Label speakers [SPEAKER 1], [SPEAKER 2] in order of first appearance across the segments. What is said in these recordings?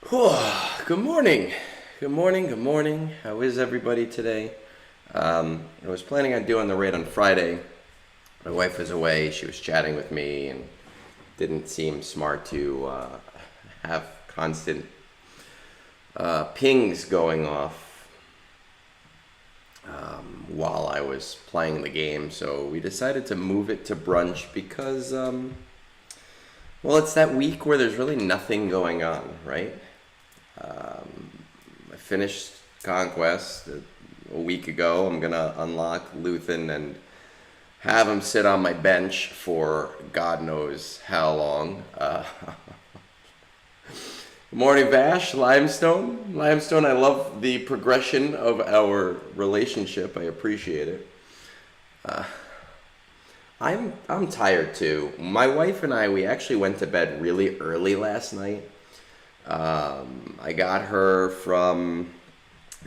[SPEAKER 1] Good morning. Good morning. Good morning. How is everybody today? I was planning on doing the raid on Friday. My wife was away. She was chatting with me and didn't seem smart to have constant pings going off while I was playing the game. So we decided to move it to brunch because, well, it's that week where there's really nothing going on, right? I finished Conquest a week ago. I'm gonna unlock Luthen and have him sit on my bench for God knows how long. Good morning, Vash. Limestone. Limestone, I love the progression of our relationship. I appreciate it. I'm tired too. My wife and I, we actually went to bed really early last night. I got her from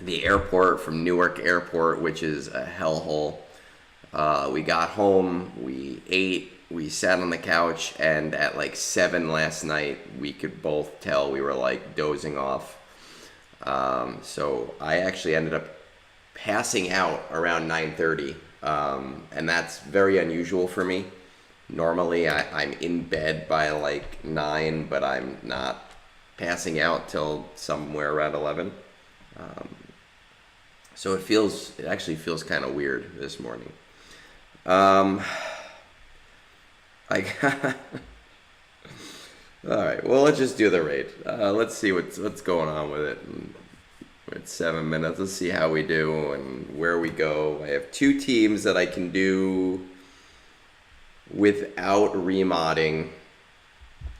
[SPEAKER 1] the airport, from Newark Airport, which is a hellhole. We got home, we ate, we sat on the couch, and at like 7 last night, we could both tell we were like dozing off. So I actually ended up passing out around 9:30, and that's very unusual for me. Normally, I'm in bed by like 9, but I'm not passing out till somewhere around 11. So it actually feels kind of weird this morning. I got, all right, well, let's just do the raid. Let's see what's going on with it. It's 7 minutes. Let's see how we do and where we go. I have 2 teams that I can do without remodding.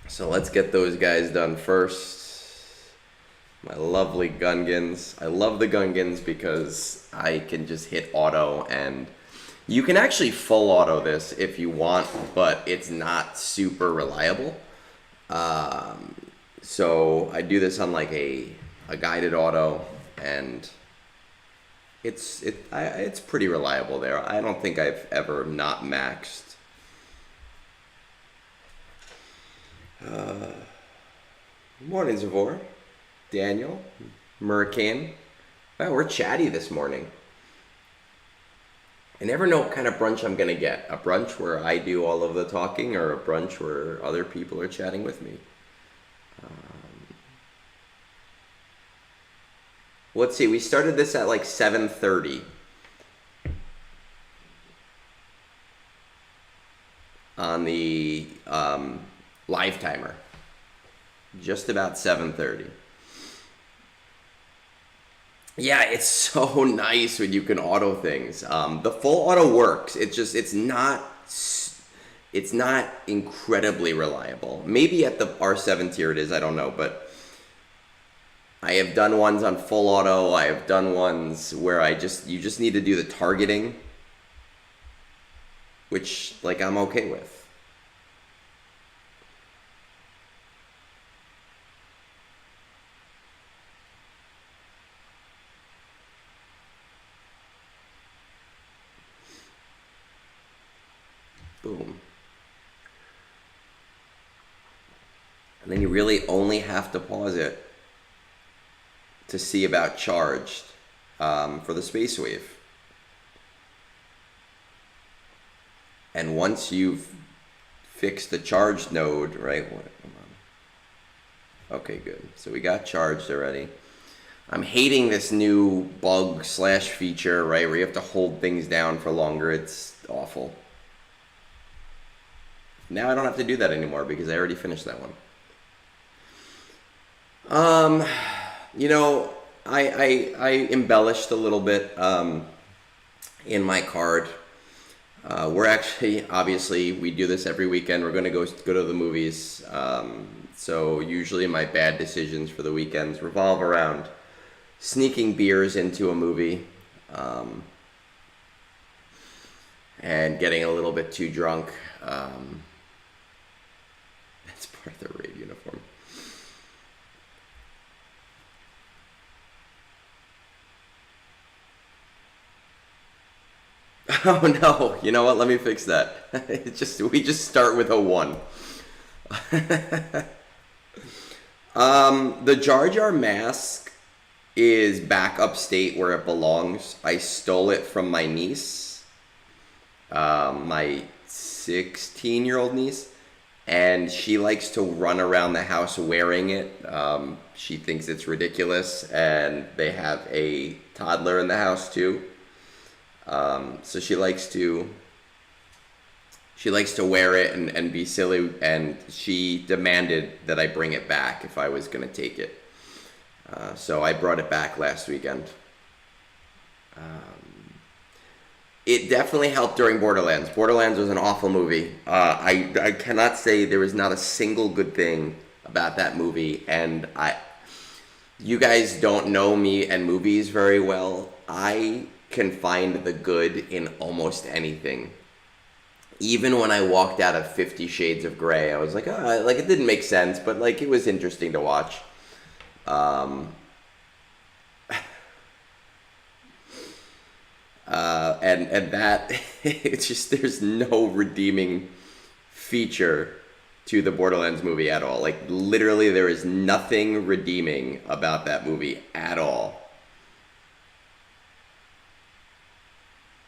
[SPEAKER 1] So let's get those guys done first. My lovely Gungans. I love the Gungans because I can just hit auto, and you can actually full auto this if you want, but it's not super reliable. So I do this on like a guided auto, and it's pretty reliable there. I don't think I've ever not maxed. Morning, Zavor. Daniel. Murricane. Wow, we're chatty this morning. I never know what kind of brunch I'm going to get. A brunch where I do all of the talking, or a brunch where other people are chatting with me. Let's see, we started this at like 7:30. On the live timer. Just about 7:30. Yeah, it's so nice when you can auto things. The full auto works. It's not incredibly reliable. Maybe at the R7 tier it is, I don't know, but I have done ones on full auto. I have done ones where you just need to do the targeting, which like I'm okay with. Boom. And then you really only have to pause it to see about charged for the space wave. And once you've fixed the charged node, right? Okay, good. So we got charged already. I'm hating this new bug / feature, right? Where you have to hold things down for longer. It's awful. Now I don't have to do that anymore because I already finished that one. I embellished a little bit in my card. We're actually, obviously, we do this every weekend. We're going to go to the movies. So usually my bad decisions for the weekends revolve around sneaking beers into a movie and getting a little bit too drunk. That's part of the raid uniform. Oh no, you know what? Let me fix that. We just start with a 1. The Jar Jar mask is back upstate where it belongs. I stole it from my niece, my 16-year-old niece, and she likes to run around the house wearing it. She thinks it's ridiculous, and they have a toddler in the house too. So she likes to wear it and be silly, and she demanded that I bring it back if I was going to take it. So I brought it back last weekend. It definitely helped during Borderlands. Borderlands was an awful movie. I cannot say there was not a single good thing about that movie, and you guys don't know me and movies very well. I can find the good in almost anything. Even when I walked out of 50 Shades of Grey, I was like, oh, like it didn't make sense, but like it was interesting to watch. Um, and that it's just there's no redeeming feature to the Borderlands movie at all. Like literally, there is nothing redeeming about that movie at all.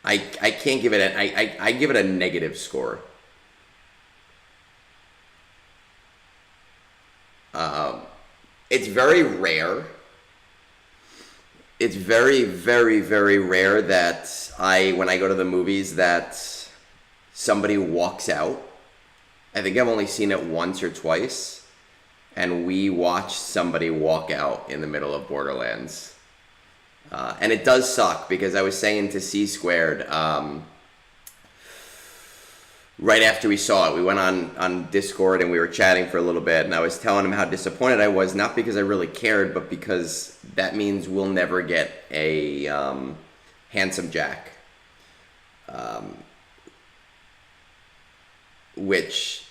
[SPEAKER 1] I can't give it I give it a negative score. Um, it's very rare. It's very, very, very rare that when I go to the movies, that somebody walks out. I think I've only seen it once or twice, and we watched somebody walk out in the middle of Borderlands. And it does suck because I was saying to C Squared, right after we saw it, we went on Discord and we were chatting for a little bit, and I was telling him how disappointed I was, not because I really cared, but because that means we'll never get a Handsome Jack, um, which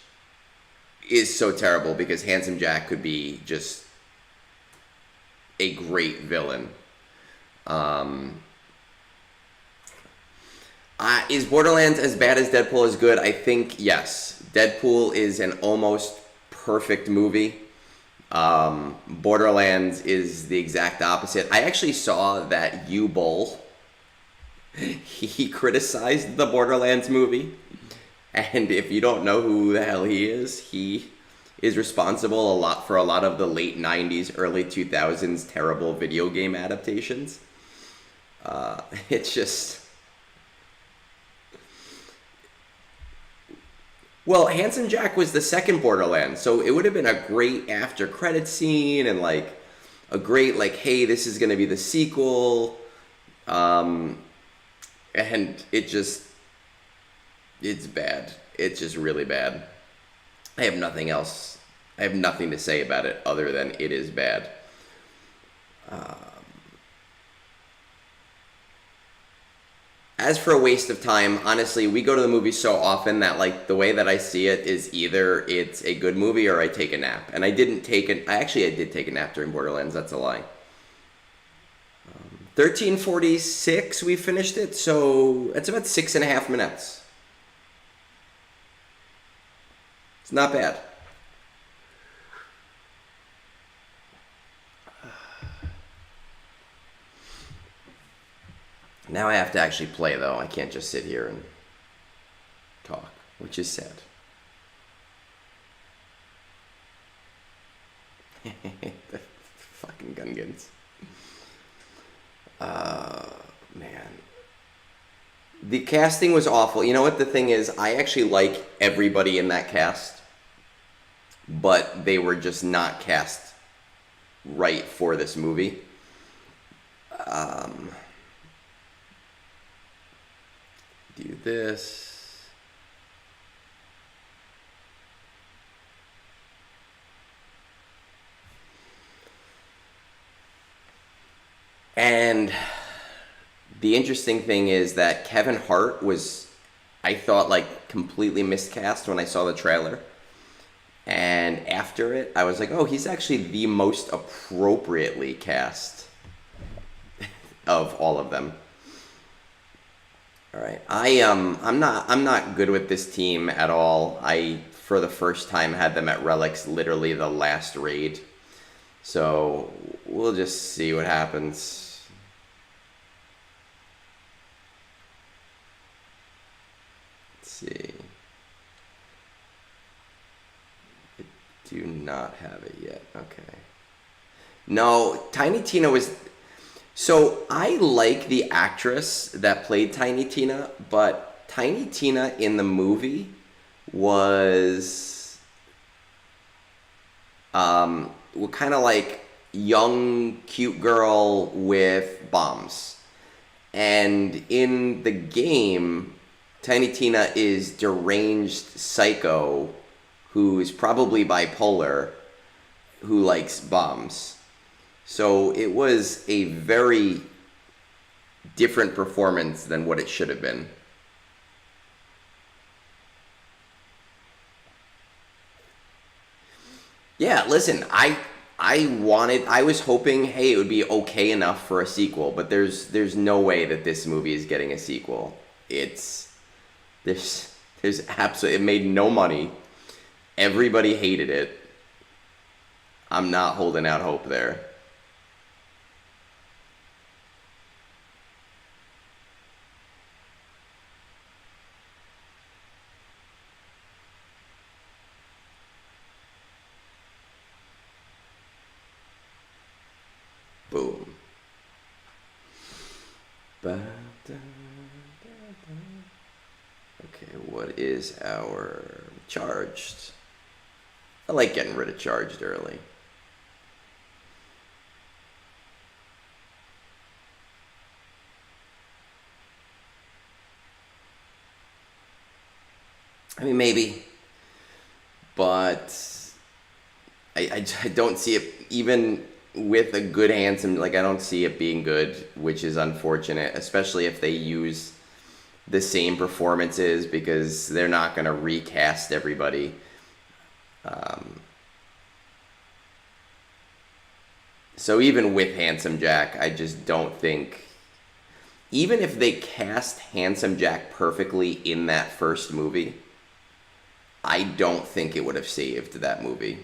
[SPEAKER 1] is so terrible because Handsome Jack could be just a great villain. Um, is Borderlands as bad as Deadpool is good? I think yes. Deadpool is an almost perfect movie. Borderlands is the exact opposite. I actually saw that U-Bowl. He criticized the Borderlands movie. And if you don't know who the hell he is responsible for a lot of the late 90s, early 2000s terrible video game adaptations. It's just... Well, Handsome Jack was the second Borderlands, so it would have been a great after credit scene and like a great like, hey, this is gonna be the sequel, and it's bad. It's just really bad. I have nothing else. I have nothing to say about it other than it is bad. As for a waste of time, honestly, we go to the movies so often that like the way that I see it is either it's a good movie or I take a nap. And I did take a nap during Borderlands. That's a lie. 13:46, we finished it, so it's about 6.5 minutes. It's not bad. Now I have to actually play, though. I can't just sit here and talk, which is sad. The fucking Gungans. Man. The casting was awful. You know what the thing is? I actually like everybody in that cast, but they were just not cast right for this movie. Um... Do this. And the interesting thing is that Kevin Hart was, I thought, like completely miscast when I saw the trailer. And after it, I was like, oh, he's actually the most appropriately cast of all of them. All right, I'm not good with this team at all. I, for the first time, had them at Relics, literally the last raid. So we'll just see what happens. Let's see. I do not have it yet. Okay. No, Tiny Tina was. So I like the actress that played Tiny Tina, but Tiny Tina in the movie was kind of like young, cute girl with bombs. And in the game, Tiny Tina is deranged psycho who is probably bipolar who likes bombs. So it was a very different performance than what it should have been. Yeah, listen, I was hoping, hey, it would be okay enough for a sequel, but there's no way that this movie is getting a sequel. It's there's absolutely, it made no money. Everybody hated it. I'm not holding out hope there. Boom. Ba-da-da-da-da. Okay, what is our charged? I like getting rid of charged early. I mean, maybe, but I don't see it, even with a good handsome, like, I don't see it being good, which is unfortunate, especially if they use the same performances, because they're not going to recast everybody. Um, so even with Handsome Jack, I just don't think, even if they cast Handsome Jack perfectly in that first movie, I don't think it would have saved that movie.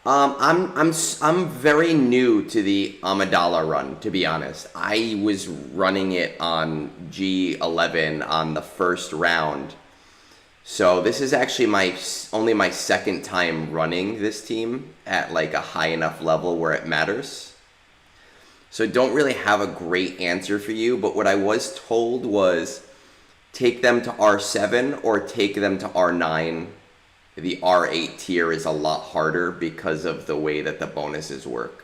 [SPEAKER 1] I'm very new to the Amidala run, to be honest. I was running it on G11 on the first round, so this is actually my only my second time running this team at like a high enough level where it matters. So I don't really have a great answer for you, but what I was told was take them to R7 or take them to R9. The R8 tier is a lot harder because of the way that the bonuses work.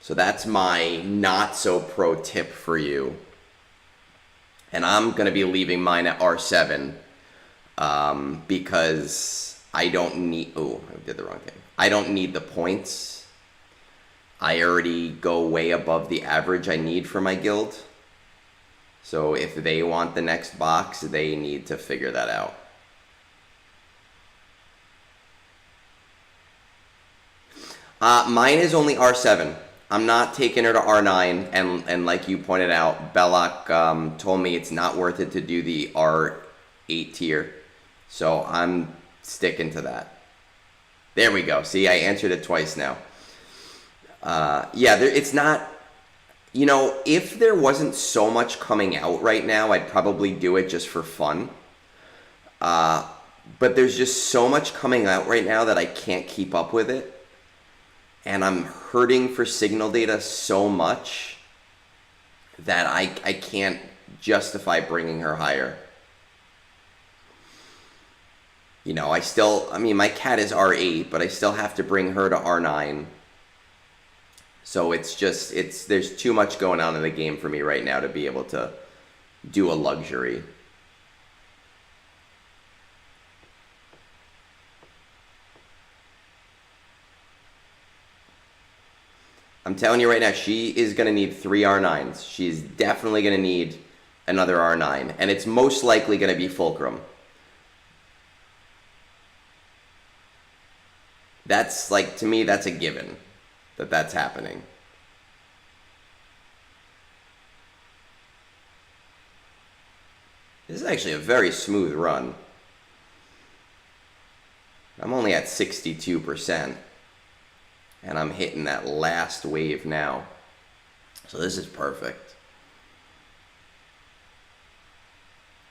[SPEAKER 1] So that's my not so pro tip for you. And I'm going to be leaving mine at R7 because I don't need... Oh, I did the wrong thing. I don't need the points. I already go way above the average I need for my guild. So if they want the next box, they need to figure that out. Mine is only R7. I'm not taking her to R9, and like you pointed out, Belloc told me it's not worth it to do the R8 tier, so I'm sticking to that. There we go. See, I answered it twice now. Yeah, it's not... You know, if there wasn't so much coming out right now, I'd probably do it just for fun. But there's just so much coming out right now that I can't keep up with it. And I'm hurting for signal data so much that I can't justify bringing her higher. You know, I mean, my cat is R8, but I still have to bring her to R9. So there's too much going on in the game for me right now to be able to do a luxury. I'm telling you right now, she is going to need 3 R9s. She's definitely going to need another R9. And it's most likely going to be Fulcrum. That's, like, to me, that's a given that that's happening. This is actually a very smooth run. I'm only at 62%, and I'm hitting that last wave now. So this is perfect.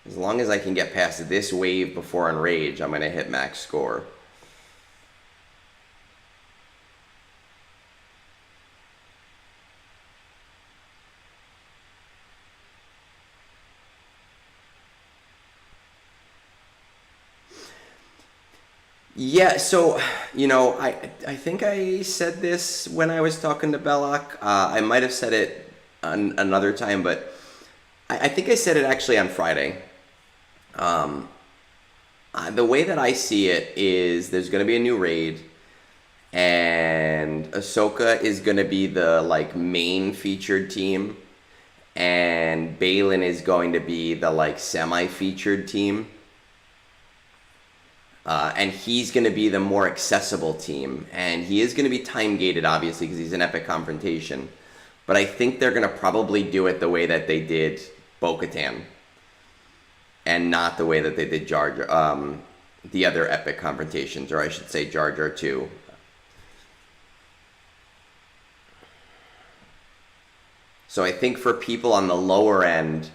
[SPEAKER 1] As long as I can get past this wave before Enrage, I'm going to hit max score. Yeah, so, I think I said this when I was talking to Belloc. I might have said it another time, but I think I said it actually on Friday. The way that I see it is there's going to be a new raid, and Ahsoka is going to be the main featured team, and Balin is going to be the semi-featured team. And he's going to be the more accessible team. And he is going to be time-gated, obviously, because he's an epic confrontation. But I think they're going to probably do it the way that they did Bo-Katan. And not the way that they did Jar Jar, the other epic confrontations. Or I should say Jar Jar 2. So I think for people on the lower end,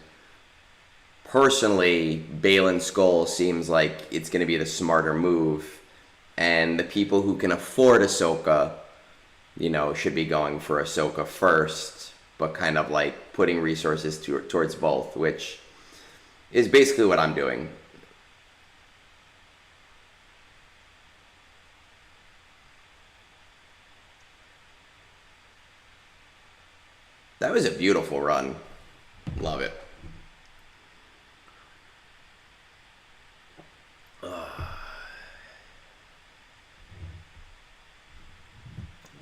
[SPEAKER 1] personally, Balin Skull seems like it's going to be the smarter move. And the people who can afford Ahsoka, should be going for Ahsoka first, but kind of putting resources towards both, which is basically what I'm doing. That was a beautiful run. Love it.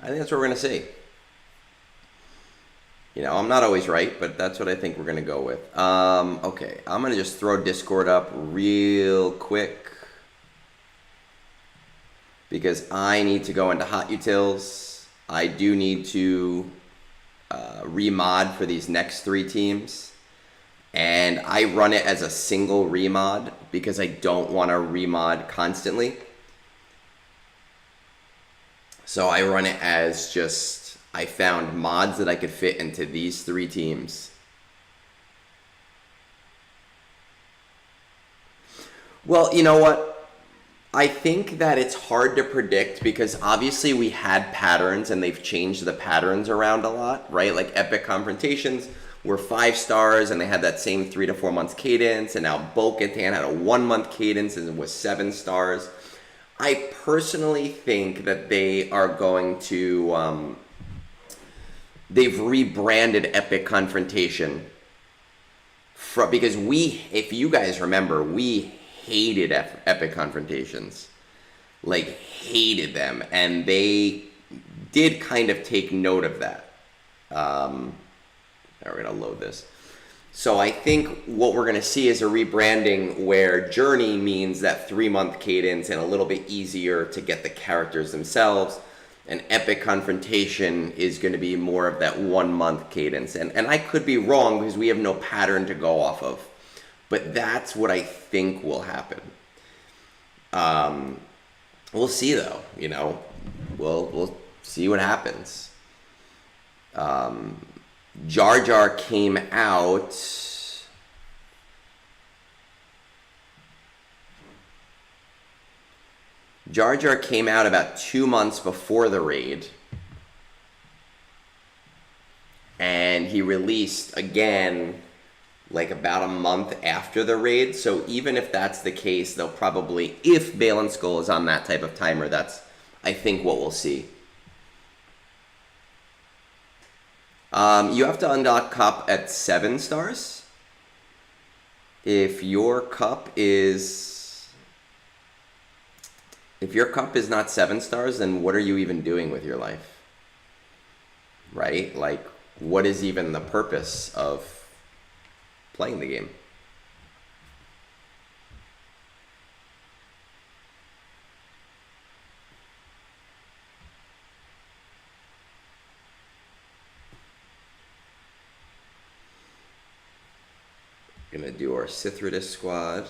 [SPEAKER 1] I think that's what we're going to see. I'm not always right, but that's what I think we're going to go with. Okay, I'm going to just throw Discord up real quick because I need to go into Hot Utils. I do need to remod for these next 3 teams. And I run it as a single remod because I don't want to remod constantly. So I run it as just, I found mods that I could fit into these 3 teams. Well, you know what? I think that it's hard to predict because obviously we had patterns and they've changed the patterns around a lot, right? Like epic confrontations were 5 stars and they had that same 3 to 4 months cadence, and now Bo-Katan had a 1 month cadence and it was 7 stars. I personally think that they are going to, they've rebranded Epic Confrontation because if you guys remember, we hated Epic Confrontations. Hated them. And they did kind of take note of that. Now we're going to load this. So I think what we're going to see is a rebranding where Journey means that 3 month cadence and a little bit easier to get the characters themselves. And Epic Confrontation is going to be more of that 1 month cadence. And I could be wrong because we have no pattern to go off of. But that's what I think will happen. We'll see though, we'll see what happens. Jar Jar came out about 2 months before the raid, and he released again about a month after the raid. So even if that's the case, they'll probably, if Balin Skull is on that type of timer, that's I think what we'll see. You have to unlock cup at 7 stars. If your cup is not 7 stars, then what are you even doing with your life? Right? What is even the purpose of playing the game? Gonna do our Cithridus squad,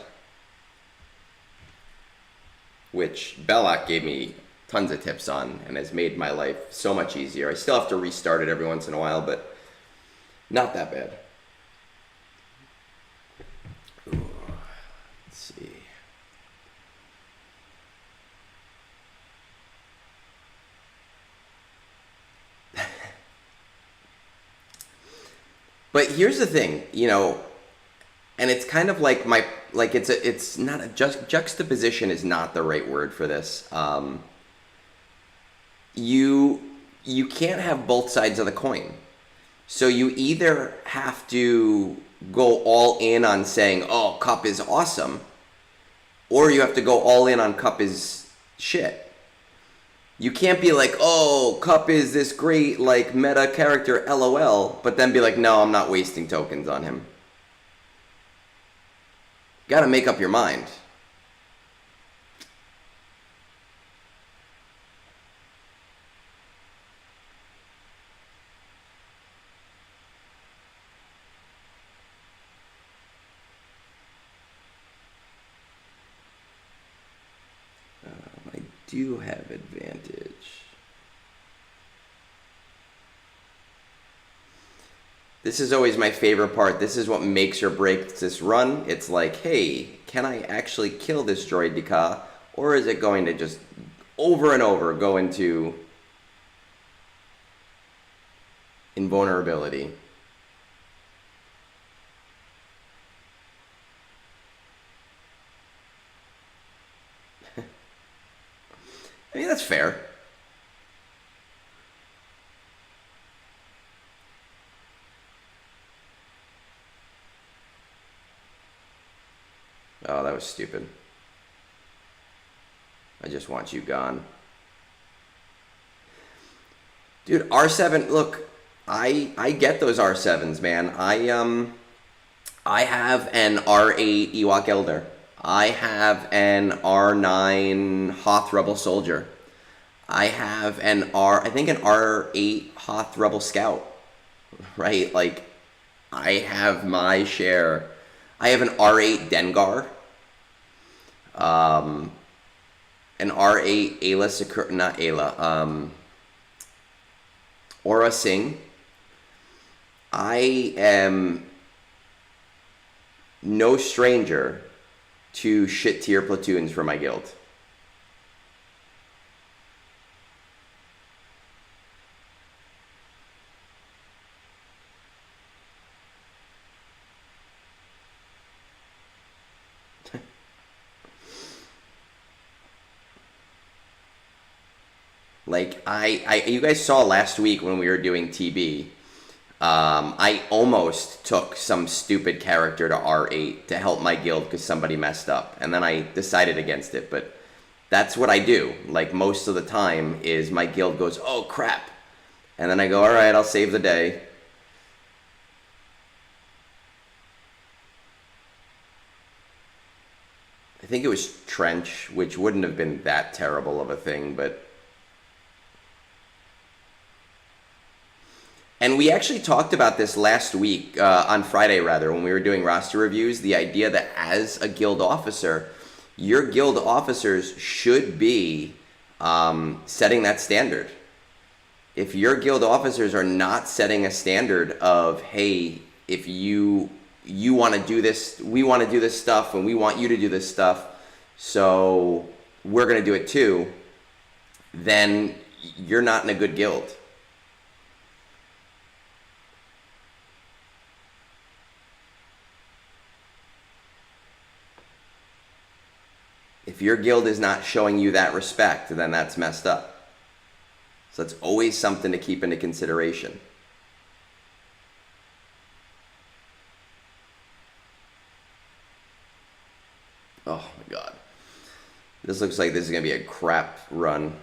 [SPEAKER 1] which Belloc gave me tons of tips on and has made my life so much easier. I still have to restart it every once in a while, but not that bad. Ooh, let's see. But here's the thing, and it's kind of like it's not a juxtaposition is not the right word for this. You can't have both sides of the coin. So you either have to go all in on saying, "Oh, Cup is awesome," or you have to go all in on Cup is shit. You can't be like, "Oh, Cup is this great like meta character, LOL," but then be like, "No, I'm not wasting tokens on him." Got to make up your mind. I do have advantage. This is always my favorite part. This is what makes or breaks this run. It's like, hey, can I actually kill this droid Deka, or is it going to just over and over go into invulnerability? I mean, that's fair. Oh, that was stupid. I just want you gone. Dude, R7, look, I get those R7s, man. I have an R8 Ewok Elder. I have an R9 Hoth Rebel Soldier. I have I think an R8 Hoth Rebel Scout. Right? Like, I have my share. I have an R8 Dengar. An R8 Ayla not Ayla. Aura Singh. I am no stranger to shit tier platoons for my guild. Like, you guys saw last week when we were doing TB, I almost took some stupid character to R8 to help my guild because somebody messed up. And then I decided against it, but that's what I do. Like, most of the time is my guild goes, "Oh, crap." And then I go, "All right, I'll save the day." I think it was Trench, which wouldn't have been that terrible of a thing, but... And we actually talked about this last week, on Friday rather, when we were doing roster reviews, the idea that as a guild officer, your guild officers should be setting that standard. If your guild officers are not setting a standard of, hey, if you want to do this, we want to do this stuff, and we want you to do this stuff, so we're going to do it too, then you're not in a good guild. If your guild is not showing you that respect, then that's messed up. So that's always something to keep into consideration. Oh my god. This looks like this is going to be a crap run.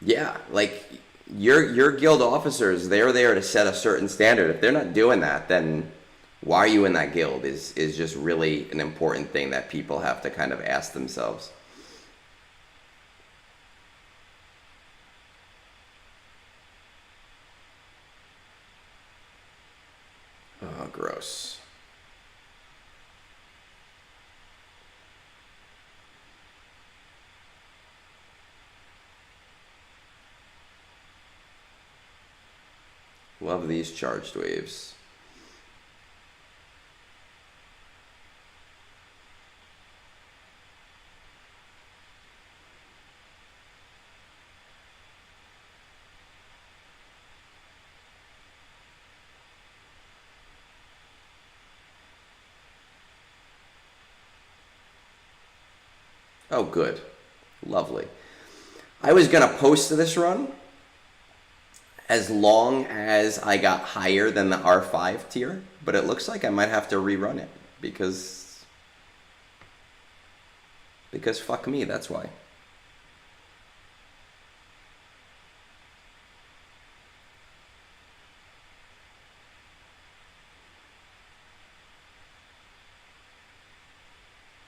[SPEAKER 1] Yeah, like, your guild officers, they're there to set a certain standard. If they're not doing that, then why are you in that guild is just really an important thing that people have to kind of ask themselves. Oh, gross. Love these charged waves. Oh, good. Lovely. I was going to post this run as long as I got higher than the R5 tier, but it looks like I might have to rerun it because fuck me, that's why.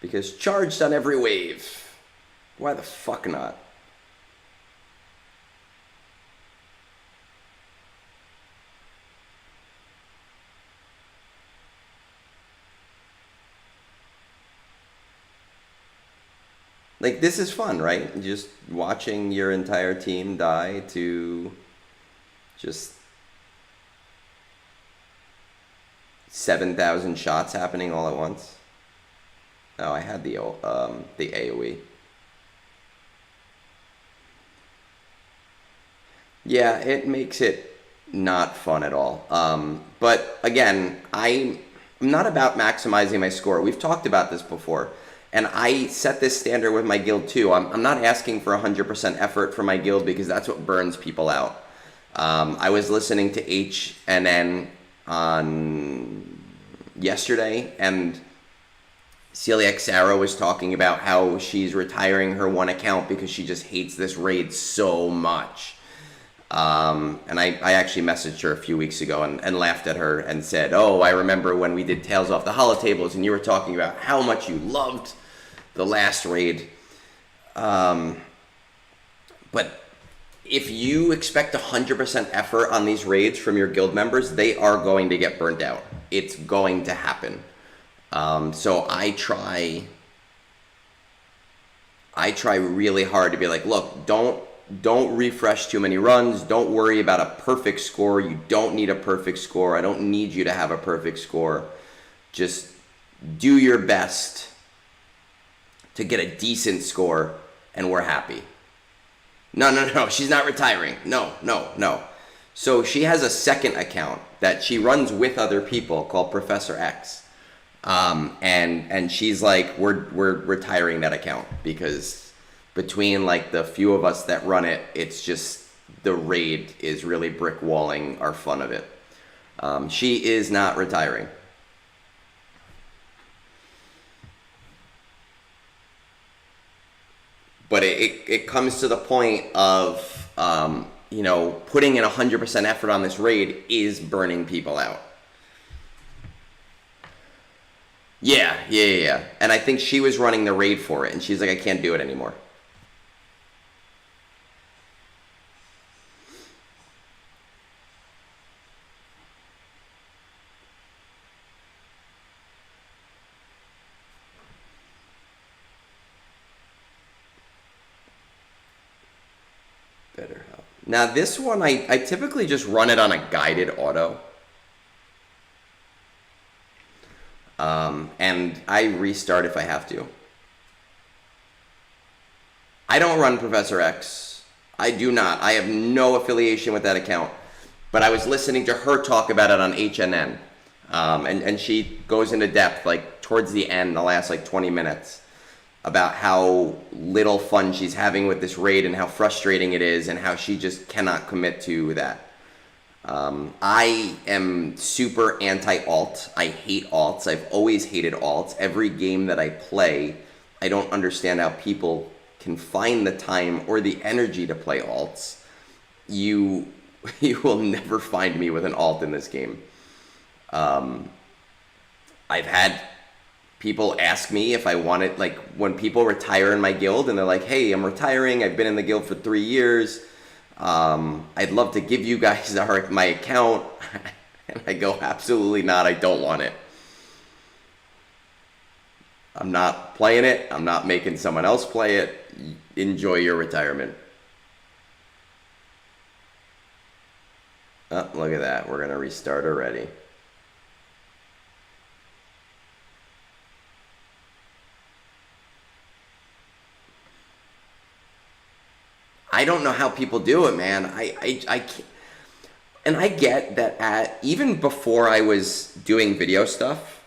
[SPEAKER 1] Because charged on every wave. Why the fuck not? Like, this is fun, right? Just watching your entire team die to just 7,000 shots happening all at once. Oh, I had the AoE. Yeah, it makes it not fun at all. But again, I'm not about maximizing my score. We've talked about this before. And I set this standard with my guild too. I'm not asking for 100% effort for my guild because that's what burns people out. I was listening to HNN on yesterday, and Celiac Sarah was talking about how she's retiring her one account because she just hates this raid so much. And I actually messaged her a few weeks ago and laughed at her and said, oh, I remember when we did Tales Off the Holotables and you were talking about how much you loved the last raid. But if you expect 100% effort on these raids from your guild members, they are going to get burnt out. It's going to happen. So I try really hard to be like, look, don't refresh too many runs. Don't worry about a perfect score. You don't need a perfect score. I don't need you to have a perfect score. Just do your best to get a decent score, and we're happy. No, she's not retiring. No. So she has a second account that she runs with other people called Professor X. And she's like, we're retiring that account because between like the few of us that run it, it's just the raid is really brick walling our fun of it. She is not retiring. But it comes to the point of, putting in 100% effort on this raid is burning people out. Yeah. And I think she was running the raid for it, and she's like, I can't do it anymore. Better help. Now this one, I typically just run it on a guided auto. And I restart if I have to. I don't run Professor X. I do not. I have no affiliation with that account. But I was listening to her talk about it on HNN. And she goes into depth, like, towards the end, the last, 20 minutes, about how little fun she's having with this raid and how frustrating it is and how she just cannot commit to that. I am super anti-alt. I hate alts. I've always hated alts. Every game that I play, I don't understand how people can find the time or the energy to play alts. you you will never find me with an alt in this game. I've had people ask me if I wanted, like when people retire in my guild and they're like, hey, I'm retiring, I've been in the guild for 3 years, I'd love to give you guys my account. And I go, absolutely not, I don't want it. I'm not playing it, I'm not making someone else play it. Enjoy your retirement. Oh, look at that, we're gonna restart already. I don't know how people do it, man. I can't. And I get that even before I was doing video stuff,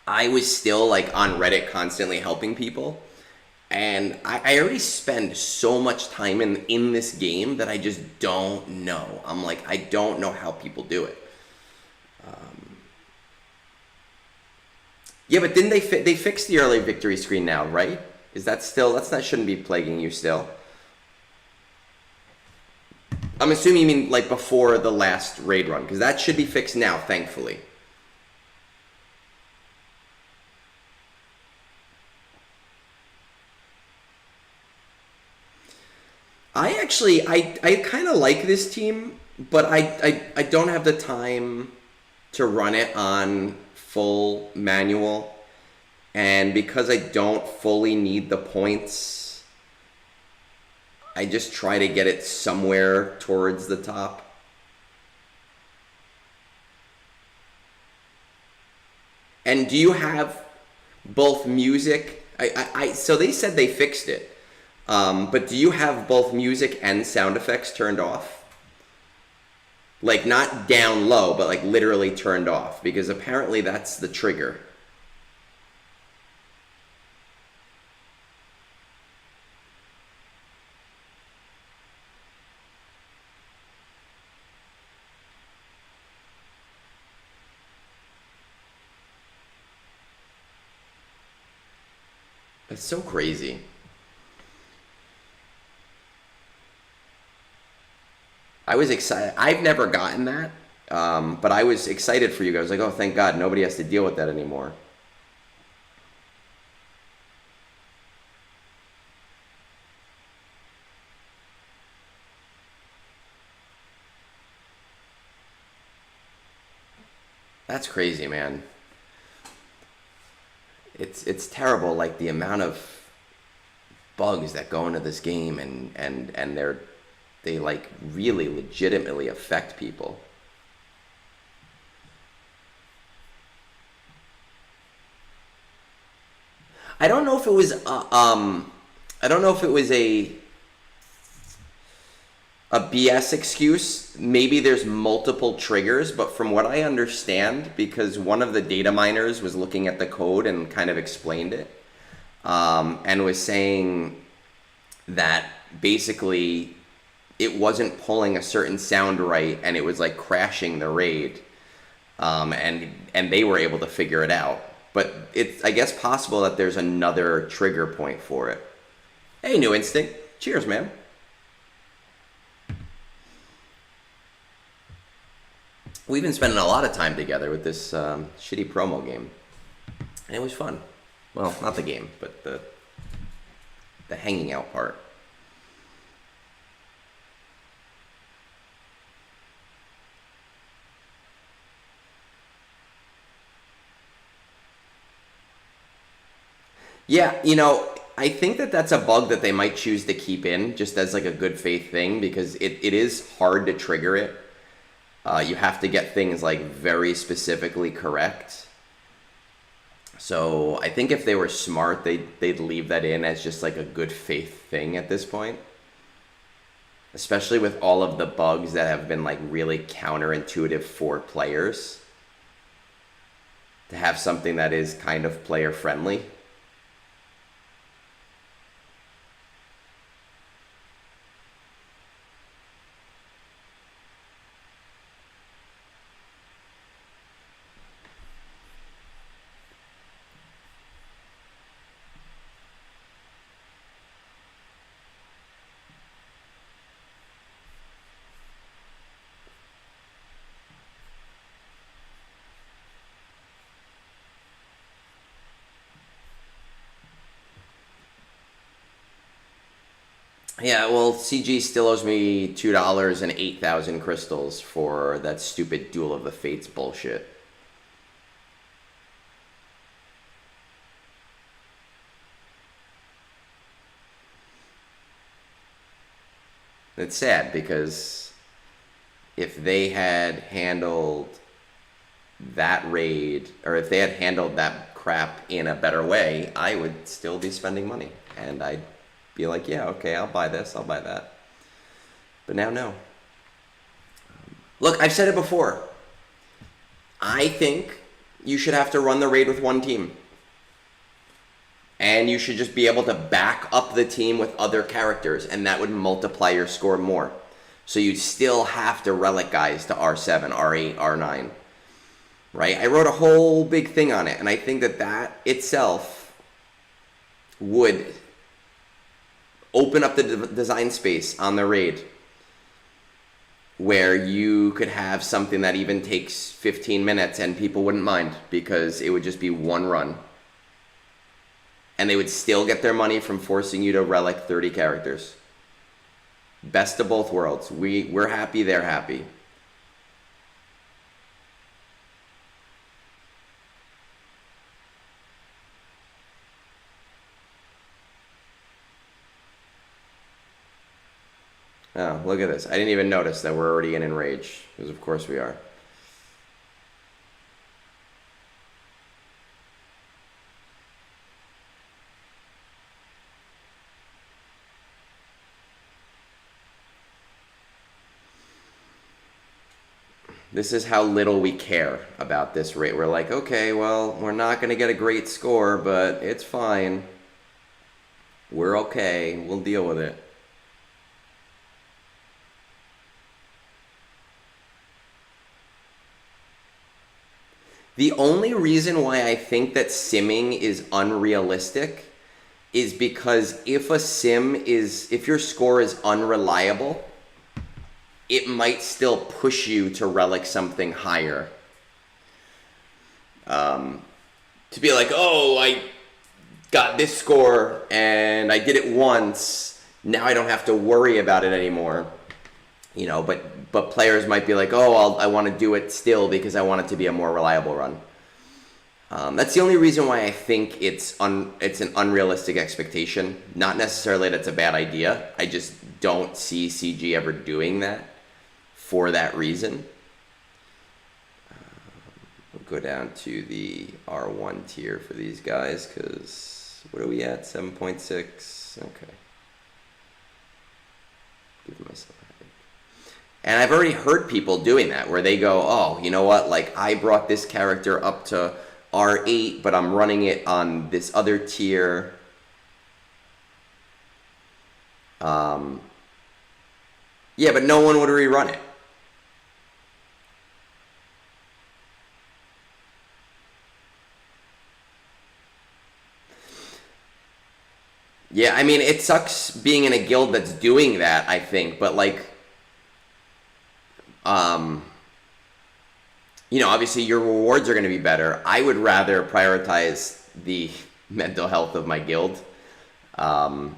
[SPEAKER 1] I was still like on Reddit constantly helping people. And I already spend so much time in this game that I just don't know. I'm like, I don't know how people do it. Yeah, but didn't they fix the early victory screen now, right? Is that still, that shouldn't be plaguing you still? I'm assuming you mean like before the last raid run, because that should be fixed now, thankfully. I kind of like this team, but I don't have the time to run it on full manual. And because I don't fully need the points, I just try to get it somewhere towards the top. And do you have both music? So they said they fixed it. But do you have both music and sound effects turned off? Like not down low, but like literally turned off, because apparently that's the trigger. That's so crazy. I was excited. I've never gotten that, but I was excited for you guys. Like, oh, thank God, nobody has to deal with that anymore. That's crazy, man. It's terrible, like the amount of bugs that go into this game, and they like really legitimately affect people. I don't know if it was I don't know if it was a BS excuse. Maybe there's multiple triggers, but from what I understand, because one of the data miners was looking at the code and kind of explained it, and was saying that basically it wasn't pulling a certain sound right, and it was like crashing the raid, and they were able to figure it out. But it's, I guess, possible that there's another trigger point for it. Hey, New Instinct. Cheers, man. We've been spending a lot of time together with this shitty promo game, and it was fun. Well, not the game, but the hanging out part. Yeah, I think that that's a bug that they might choose to keep in just as like a good faith thing, because it is hard to trigger it. You have to get things like very specifically correct. So I think if they were smart, they'd leave that in as just like a good faith thing at this point. Especially with all of the bugs that have been like really counterintuitive for players. To have something that is kind of player friendly. Yeah, well, CG still owes me $2 and 8,000 crystals for that stupid Duel of the Fates bullshit. It's sad because if they had handled that raid, or if they had handled that crap in a better way, I would still be spending money. And I'd be like, yeah, okay, I'll buy this, I'll buy that. But now, no. Look, I've said it before. I think you should have to run the raid with one team. And you should just be able to back up the team with other characters, and that would multiply your score more. So you still have to relic guys to R7, R8, R9. Right? I wrote a whole big thing on it, and I think that that itself would open up the design space on the raid where you could have something that even takes 15 minutes and people wouldn't mind because it would just be one run. And they would still get their money from forcing you to relic 30 characters. Best of both worlds. We're happy, they're happy. Oh, look at this. I didn't even notice that we're already in Enrage, because of course we are. This is how little we care about this rate. We're like, okay, well, we're not going to get a great score, but it's fine. We're okay. We'll deal with it. The only reason why I think that simming is unrealistic is because if your score is unreliable, it might still push you to relic something higher. To be like, oh, I got this score and I did it once, now I don't have to worry about it anymore. You know, but players might be like, oh, I want to do it still because I want it to be a more reliable run. That's the only reason why I think it's an unrealistic expectation. Not necessarily that it's a bad idea. I just don't see CG ever doing that for that reason. We'll go down to the R1 tier for these guys because what are we at? 7.6. Okay. Give myself a headache. And I've already heard people doing that where they go, oh, you know what? Like I brought this character up to R8, but I'm running it on this other tier. Yeah, but no one would rerun it. Yeah, I mean, it sucks being in a guild that's doing that, I think, but like, you know, obviously your rewards are going to be better. I would rather prioritize the mental health of my guild. And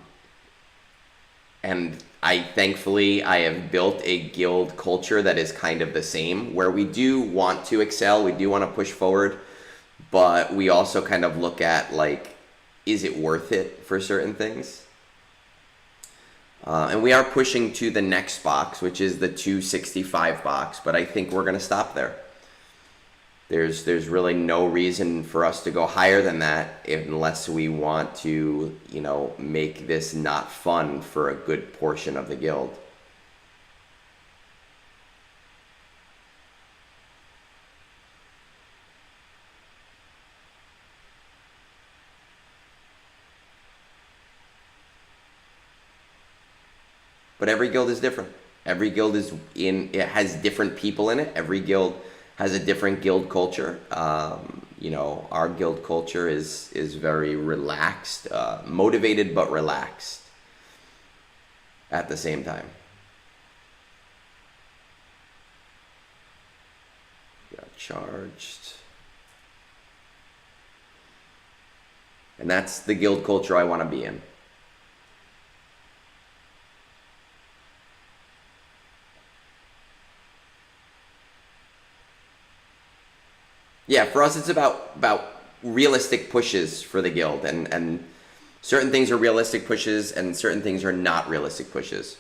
[SPEAKER 1] thankfully, I have built a guild culture that is kind of the same, where we do want to excel, we do want to push forward, but we also kind of look at, like, is it worth it for certain things? And we are pushing to the next box, which is the 265 box, but I think we're going to stop there. There's really no reason for us to go higher than that unless we want to, you know, make this not fun for a good portion of the guild. But every guild is different. Every guild it has different people in it. Every guild has a different guild culture. You know, our guild culture is very relaxed, motivated but relaxed at the same time. Got charged. And that's the guild culture I want to be in. Yeah, for us it's about realistic pushes for the guild, and certain things are realistic pushes and certain things are not realistic pushes.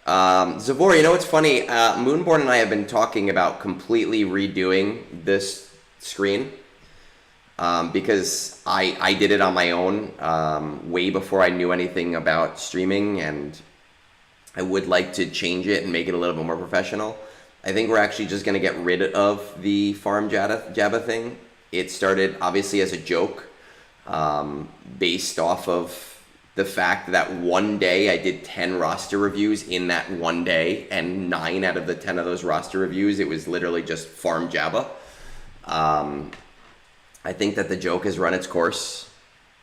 [SPEAKER 1] Zavor, you know what's funny? Moonborn and I have been talking about completely redoing this screen, because I did it on my own, way before I knew anything about streaming, and I would like to change it and make it a little bit more professional. I think we're actually just going to get rid of the farm Jabba thing. It started obviously as a joke, based off of the fact that one day I did 10 roster reviews in that one day, and 9 out of the 10 of those roster reviews, it was literally just farm Jabba. I think that the joke has run its course.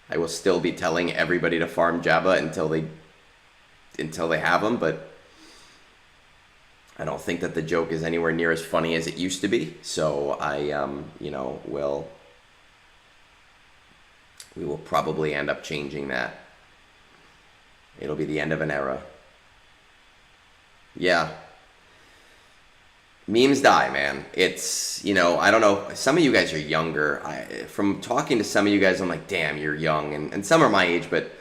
[SPEAKER 1] I will still be telling everybody to farm Jabba until they have them, but I don't think that the joke is anywhere near as funny as it used to be. So we will probably end up changing that. It'll be the end of an era. Yeah. Memes die, man. It's, I don't know. Some of you guys are younger. From talking to some of you guys, I'm like, damn, you're young. And some are my age, but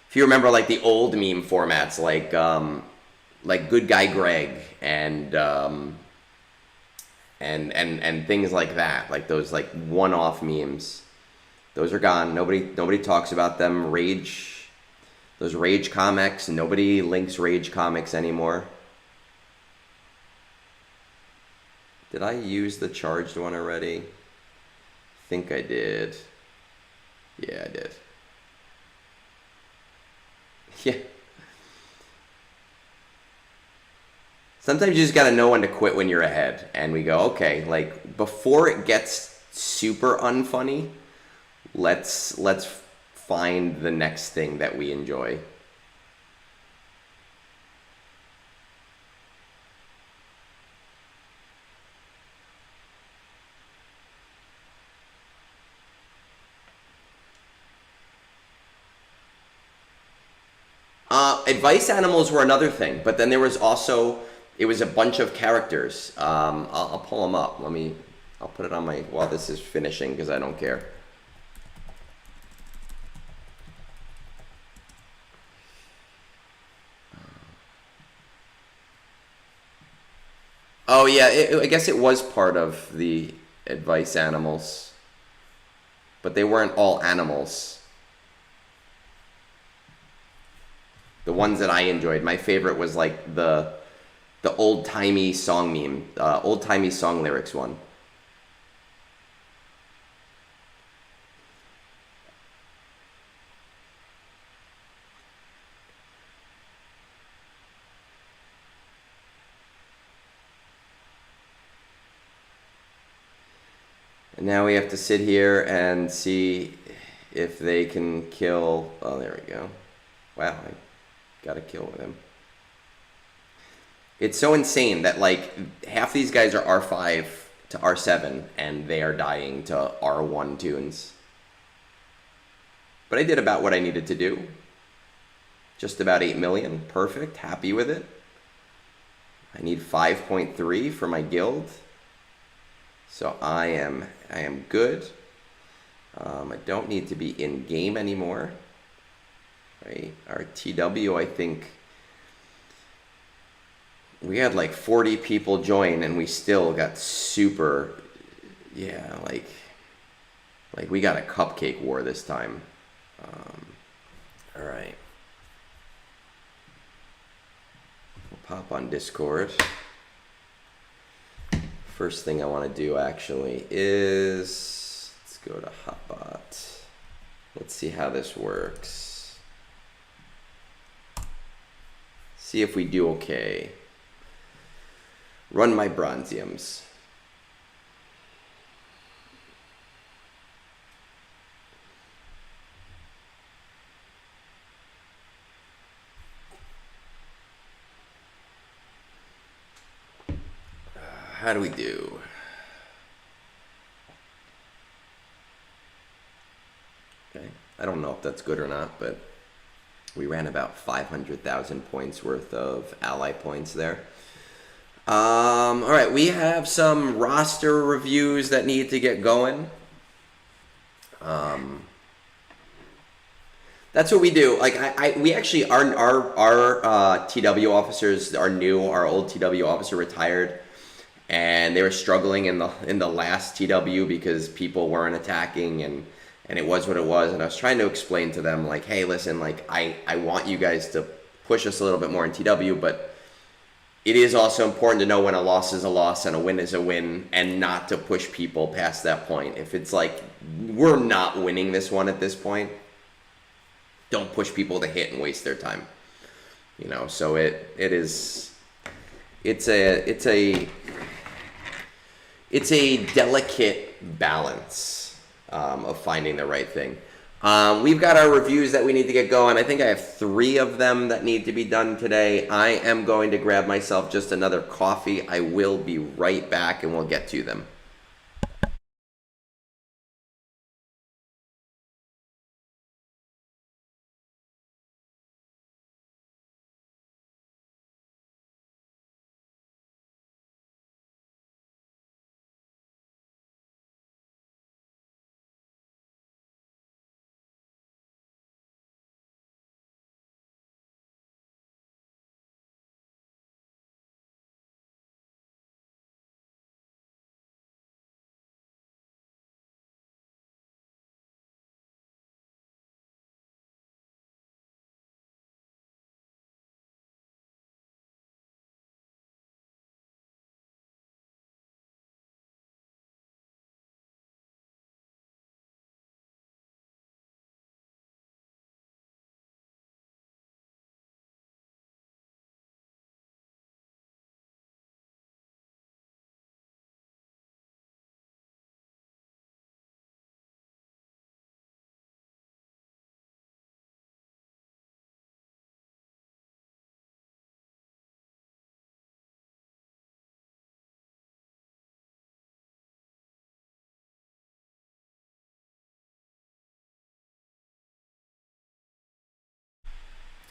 [SPEAKER 1] if you remember like the old meme formats, like Good Guy Greg and things like that, like those like one-off memes, those are gone. Nobody talks about them. Those Rage comics, nobody links Rage comics anymore. Did I use the charged one already? I think I did. Yeah, I did. Yeah. Sometimes you just gotta know when to quit when you're ahead. And we go, okay, like before it gets super unfunny, let's find the next thing that we enjoy. Advice animals were another thing, but then there was also, it was a bunch of characters. I'll pull them up. I'll put it on my, while this is finishing, because I don't care. Oh yeah, I guess it was part of the advice animals, but they weren't all animals. The ones that I enjoyed, my favorite was like the old-timey song meme, old-timey song lyrics one. And now we have to sit here and see if they can kill. Oh, there we go. Wow, I got a kill with him. It's so insane that like half these guys are R5 to R7 and they are dying to R1 tunes. But I did about what I needed to do. Just about 8 million. Perfect. Happy with it. I need 5.3 for my guild. So I am good. I don't need to be in game anymore. Right? Our TW, I think we had like 40 people join and we still got super, yeah, like we got a cupcake war this time. All right. We'll pop on Discord. First thing I want to do actually is, let's go to Hotbot. Let's see how this works. See if we do okay. Run my bronziums. How do we do? Okay, I don't know if that's good or not, but We ran about 500,000 points worth of ally points there. All right, we have some roster reviews that need to get going. That's what we do. Like we actually our TW officers are new. Our old TW officer retired, and they were struggling in the last TW because people weren't attacking, and it was what it was. And I was trying to explain to them, like, hey, listen, like I want you guys to push us a little bit more in TW, but it is also important to know when a loss is a loss and a win is a win, and not to push people past that point. If it's like we're not winning this one at this point, don't push people to hit and waste their time. You know, so it's a delicate balance of finding the right thing. We've got our reviews that we need to get going. I think I have 3 of them that need to be done today. I am going to grab myself just another coffee. I will be right back and we'll get to them.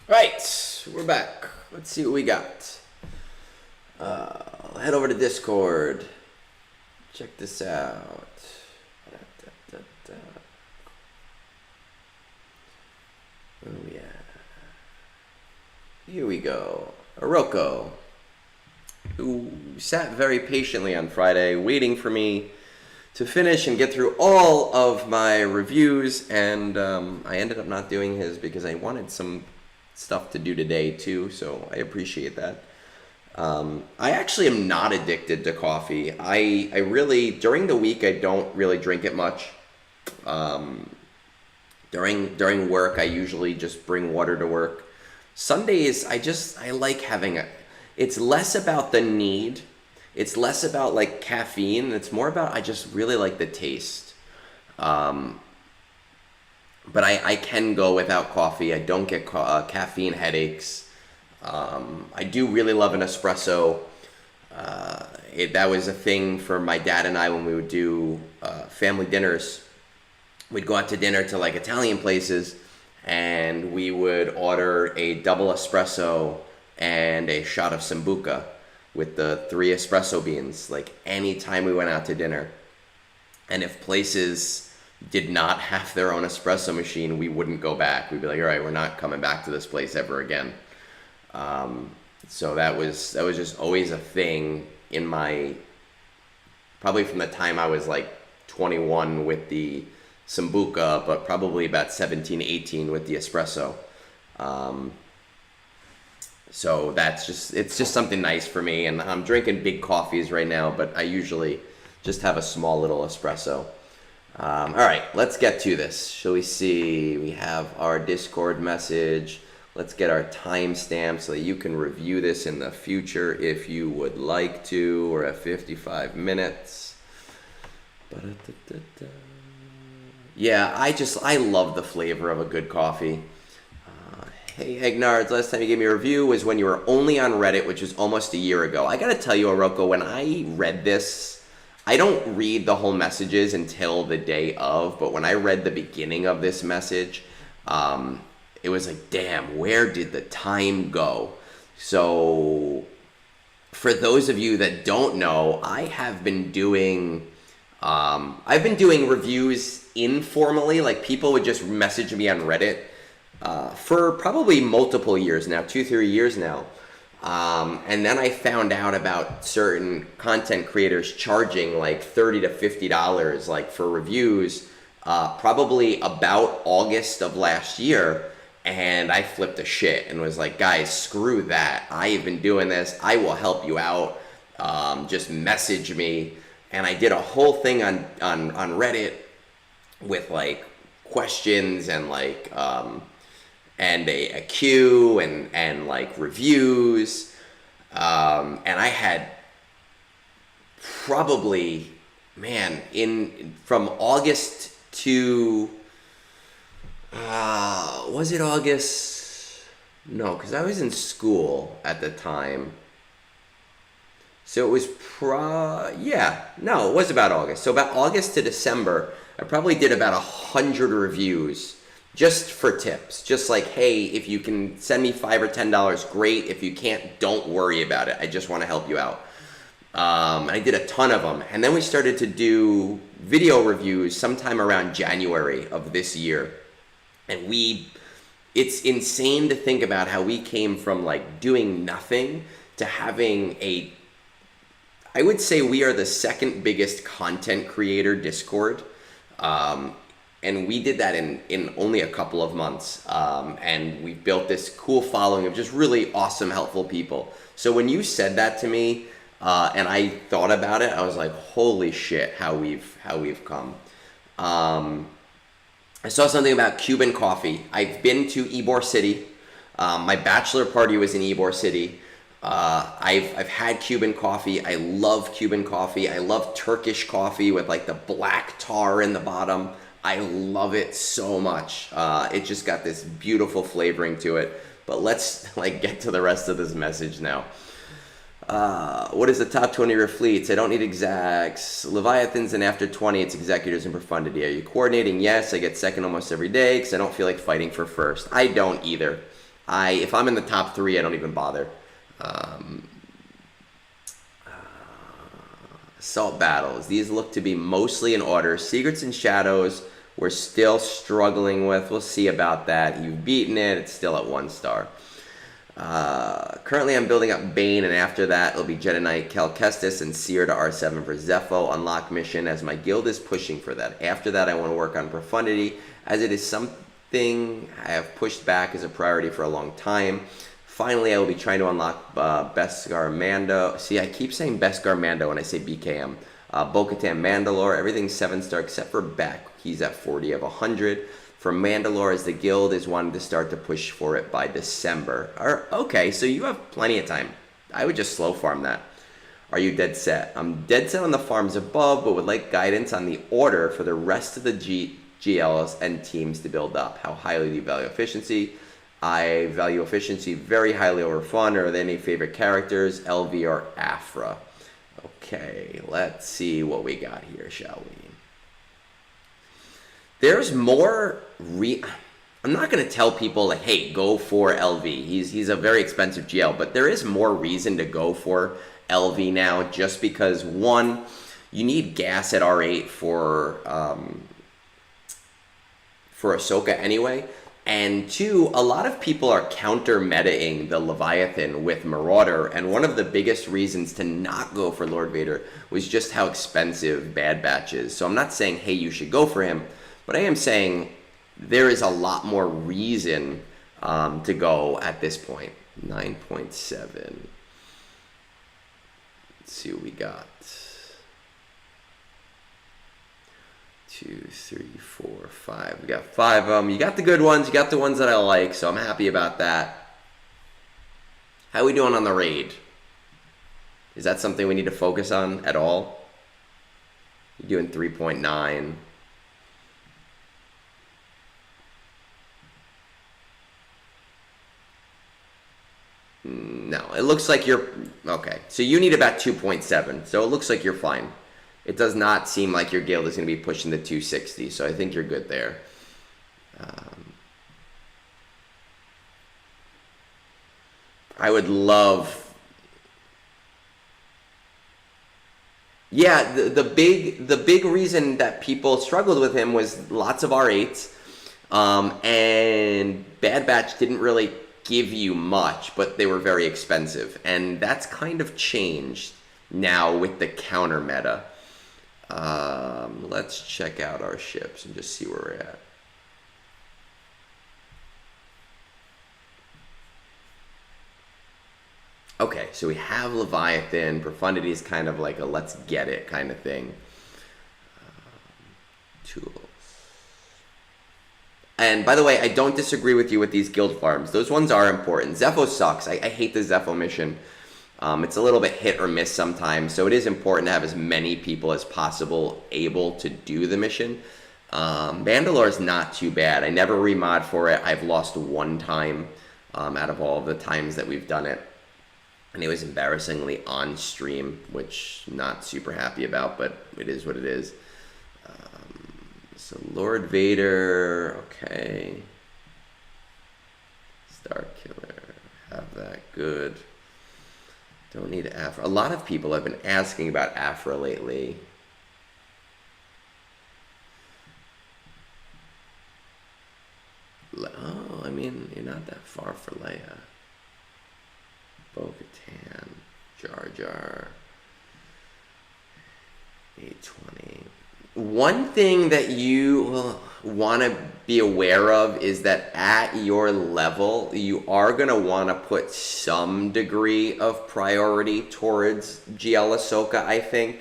[SPEAKER 1] Right, we're back. Let's see what we got. Head over to Discord. Check this out. Oh yeah. Here we go. Iroko, who sat very patiently on Friday, waiting for me to finish and get through all of my reviews, and I ended up not doing his because I wanted some stuff to do today too, so I appreciate that. I actually am not addicted to coffee. I really, during the week, I don't really drink it much. During work, I usually just bring water to work. Sundays, I like having it's less about the need. It's less about like caffeine. It's more about, I just really like the taste. But I can go without coffee. I don't get caffeine headaches. I do really love an espresso. That was a thing for my dad and I when we would do family dinners. We'd go out to dinner to like Italian places, and we would order a double espresso and a shot of Sambuca with the 3 espresso beans, like anytime we went out to dinner. And if places did not have their own espresso machine, we wouldn't go back. We'd be like, all right, we're not coming back to this place ever again. So that was just always a thing in my, probably from the time I was like 21 with the Sambuca, but probably about 17, 18 with the espresso. So it's just something nice for me. And I'm drinking big coffees right now, but I usually just have a small little espresso. All right, let's get to this. Shall we see? We have our Discord message. Let's get our timestamp so that you can review this in the future if you would like to. We're at 55 minutes. Yeah, I love the flavor of a good coffee. Hey, Egnards, last time you gave me a review was when you were only on Reddit, which was almost a year ago. I gotta tell you, Iroko, when I read this, I don't read the whole messages until the day of, but when I read the beginning of this message, it was like, damn, where did the time go? So for those of you that don't know, I've been doing reviews informally. Like, people would just message me on Reddit for probably multiple years now, 2-3 years now. And then I found out about certain content creators charging like $30 to $50 like for reviews, probably about August of last year. And I flipped a shit and was like, guys, screw that. I've been doing this. I will help you out. Just message me. And I did a whole thing on Reddit with like questions and like and a queue and like reviews. And I had probably, man, from August to was it August? No, because I was in school at the time. So it was it was about August. So about August to December, I probably did about 100 reviews just for tips. Just like, hey, if you can send me $5 or $10, great. If you can't, don't worry about it. I just want to help you out. I did a ton of them. And then we started to do video reviews sometime around January of this year. And it's insane to think about how we came from like doing nothing to having I would say we are the second biggest content creator Discord. And we did that in only a couple of months. And we built this cool following of just really awesome, helpful people. So when you said that to me, and I thought about it, I was like, holy shit, how we've come. I saw something about Cuban coffee. I've been to Ybor City. My bachelor party was in Ybor City. I've had Cuban coffee. I love Cuban coffee. I love Turkish coffee with like the black tar in the bottom. I love it so much. It just got this beautiful flavoring to it. But let's like get to the rest of this message now. What is the top 20 of your fleets? I don't need exacts. Leviathans, and after 20, it's executors and profundity. Are you coordinating? Yes, I get second almost every day because I don't feel like fighting for first. I don't either. If I'm in the top 3, I don't even bother. Assault battles. These look to be mostly in order. Secrets and shadows, we're still struggling with. We'll see about that. You've beaten it. It's still at 1 star. Currently I'm building up Bane, and after that it'll be Jedi Knight, Cal Kestis, and Seer to R7 for Zepho unlock mission, as my guild is pushing for that. After that I want to work on Profundity, as it is something I have pushed back as a priority for a long time. Finally I will be trying to unlock Beskar Mando. See, I keep saying Beskar Mando when I say BKM. Bo-Katan Mandalore, everything's 7 star except for Beck. He's at 40 of 100. For Mandalore, as the guild is wanting to start to push for it by December. Okay, so you have plenty of time. I would just slow farm that. Are you dead set? I'm dead set on the farms above, but would like guidance on the order for the rest of the GLs and teams to build up. How highly do you value efficiency? I value efficiency very highly over fun. Are there any favorite characters, LV or Afra? Okay, let's see what we got here, shall we? There's more I'm not going to tell people like, hey, go for LV. He's a very expensive GL, but there is more reason to go for LV now, just because, one, you need gas at R8 for Ahsoka anyway, and two, a lot of people are counter-metaing the Leviathan with Marauder, and one of the biggest reasons to not go for Lord Vader was just how expensive Bad Batch is. So I'm not saying, hey, you should go for him, but I am saying there is a lot more reason to go at this point. 9.7. Let's see what we got. 2, 3, 4, 5. We got 5 of them. You got the good ones. You got the ones that I like, so I'm happy about that. How are we doing on the raid? Is that something we need to focus on at all? You're doing 3.9. No, it looks like you're... Okay, so you need about 2.7, so it looks like you're fine. It does not seem like your guild is going to be pushing the 260, so I think you're good there. I would love. Yeah, the big reason that people struggled with him was lots of R8s, and Bad Batch didn't really give you much, but they were very expensive, and that's kind of changed now with the counter meta. Let's check out our ships and just see where we're at. Okay, so we have Leviathan. Profundity is kind of like a let's get it kind of thing. Tools. And by the way, I don't disagree with you with these guild farms. Those ones are important. Zepho sucks. I hate the Zepho mission. It's a little bit hit or miss sometimes, so it is important to have as many people as possible able to do the mission. Mandalore is not too bad. I never remod for it. I've lost one time out of all of the times that we've done it. And it was embarrassingly on stream, which I'm not super happy about, but it is what it is. So Lord Vader, okay. Star Killer, have that, good. Don't need Afra. A lot of people have been asking about Afra lately. Oh, I mean, you're not that far for Leia. Bo-Katan, Jar Jar, 820. One thing that you want to be aware of is that at your level, you are going to want to put some degree of priority towards GL Ahsoka, I think.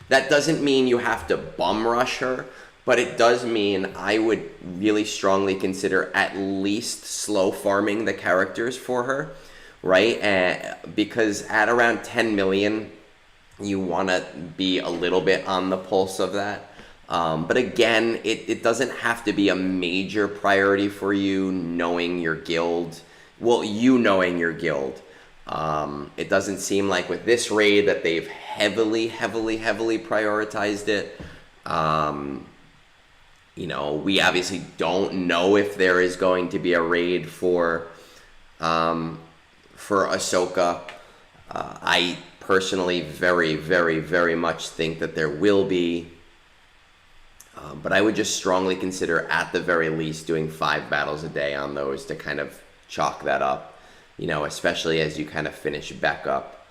[SPEAKER 1] That doesn't mean you have to bum rush her, but it does mean I would really strongly consider at least slow farming the characters for her. Right? Because at around 10 million, you want to be a little bit on the pulse of that. But again, it doesn't have to be a major priority for you knowing your guild. Well, you knowing your guild. It doesn't seem like with this raid that they've heavily prioritized it. We obviously don't know if there is going to be a raid for Ahsoka. I personally very much think that there will be, but I would just strongly consider at the very least doing 5 battles a day on those to kind of chalk that up, especially as you kind of finish back up.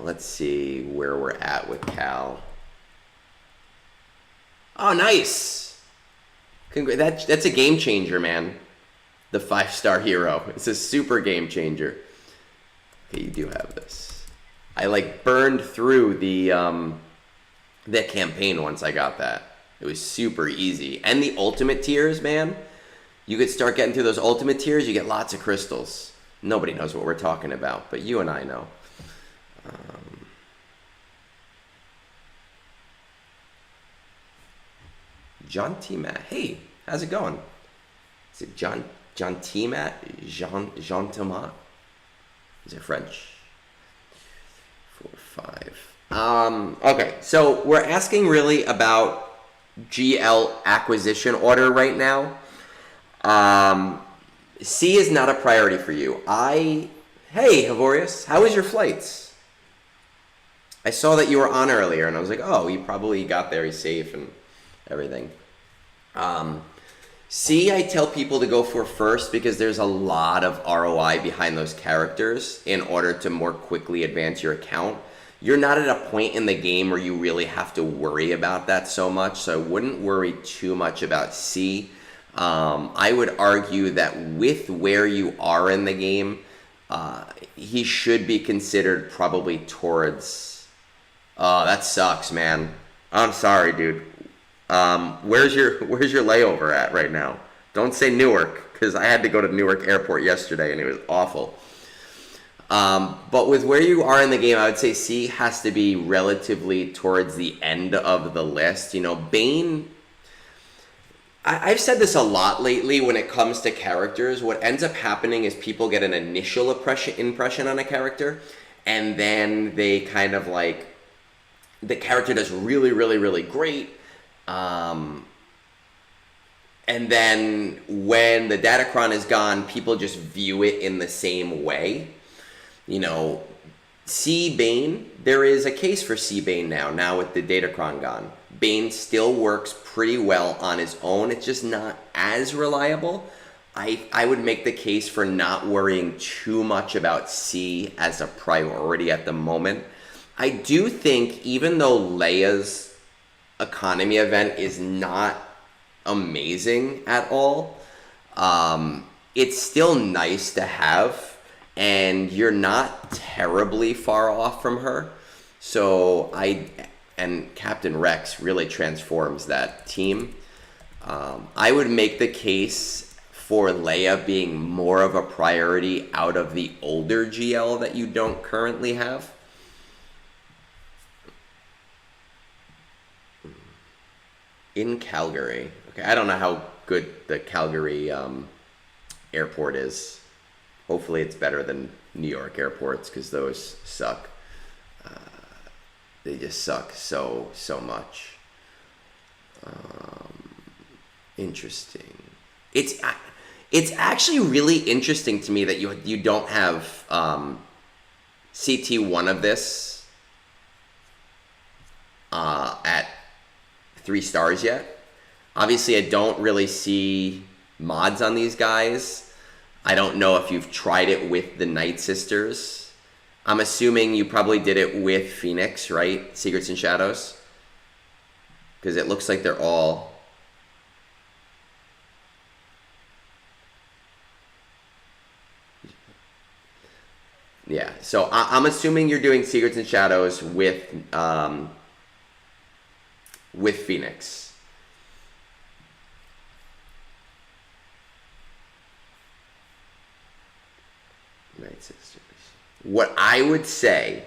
[SPEAKER 1] Let's see where we're at with Cal. Oh, nice! That's a game changer, man. The 5-star hero. It's a super game changer. Okay, you do have this. I burned through the campaign once I got that. It was super easy. And the ultimate tiers, man. You could start getting through those ultimate tiers, you get lots of crystals. Nobody knows what we're talking about, but you and I know. John T. Matt. Hey, how's it going? Is it John T. Matt? Jean Thomas? Is it French? 4, 5. Okay, so we're asking really about GL acquisition order right now. C is not a priority for you. Hey, Havorius, how was your flights? I saw that you were on earlier, and I was like, oh, you probably got there safe and everything. C, I tell people to go for first because there's a lot of ROI behind those characters in order to more quickly advance your account. You're not at a point in the game where you really have to worry about that so much, so I wouldn't worry too much about C. I would argue that with where you are in the game, he should be considered probably towards... Oh, that sucks, man. I'm sorry, dude. Where's your layover at right now? Don't say Newark, because I had to go to Newark Airport yesterday and it was awful. But with where you are in the game, I would say C has to be relatively towards the end of the list. Bane, I've said this a lot lately when it comes to characters. What ends up happening is people get an initial impression on a character, and then they kind of the character does really great. And then when the Datacron is gone, people just view it in the same way. You know, C Bane, there is a case for C Bane now with the Datacron gone. Bane still works pretty well on his own. It's just not as reliable. I would make the case for not worrying too much about C as a priority at the moment. I do think even though Leia's economy event is not amazing at all, it's still nice to have, and you're not terribly far off from her. So and Captain Rex really transforms that team. I would make the case for Leia being more of a priority out of the older GL that you don't currently have. In Calgary. Okay, I don't know how good the Calgary airport is. Hopefully it's better than New York airports, because those suck. They just suck so much. Interesting. It's actually really interesting to me that you don't have CT1 of this at 3 stars yet. Obviously, I don't really see mods on these guys. I don't know if you've tried it with the Night Sisters. I'm assuming you probably did it with Phoenix, right? Secrets and Shadows? Because it looks like they're all... Yeah, so I'm assuming you're doing Secrets and Shadows with Phoenix. Night Sisters. What I would say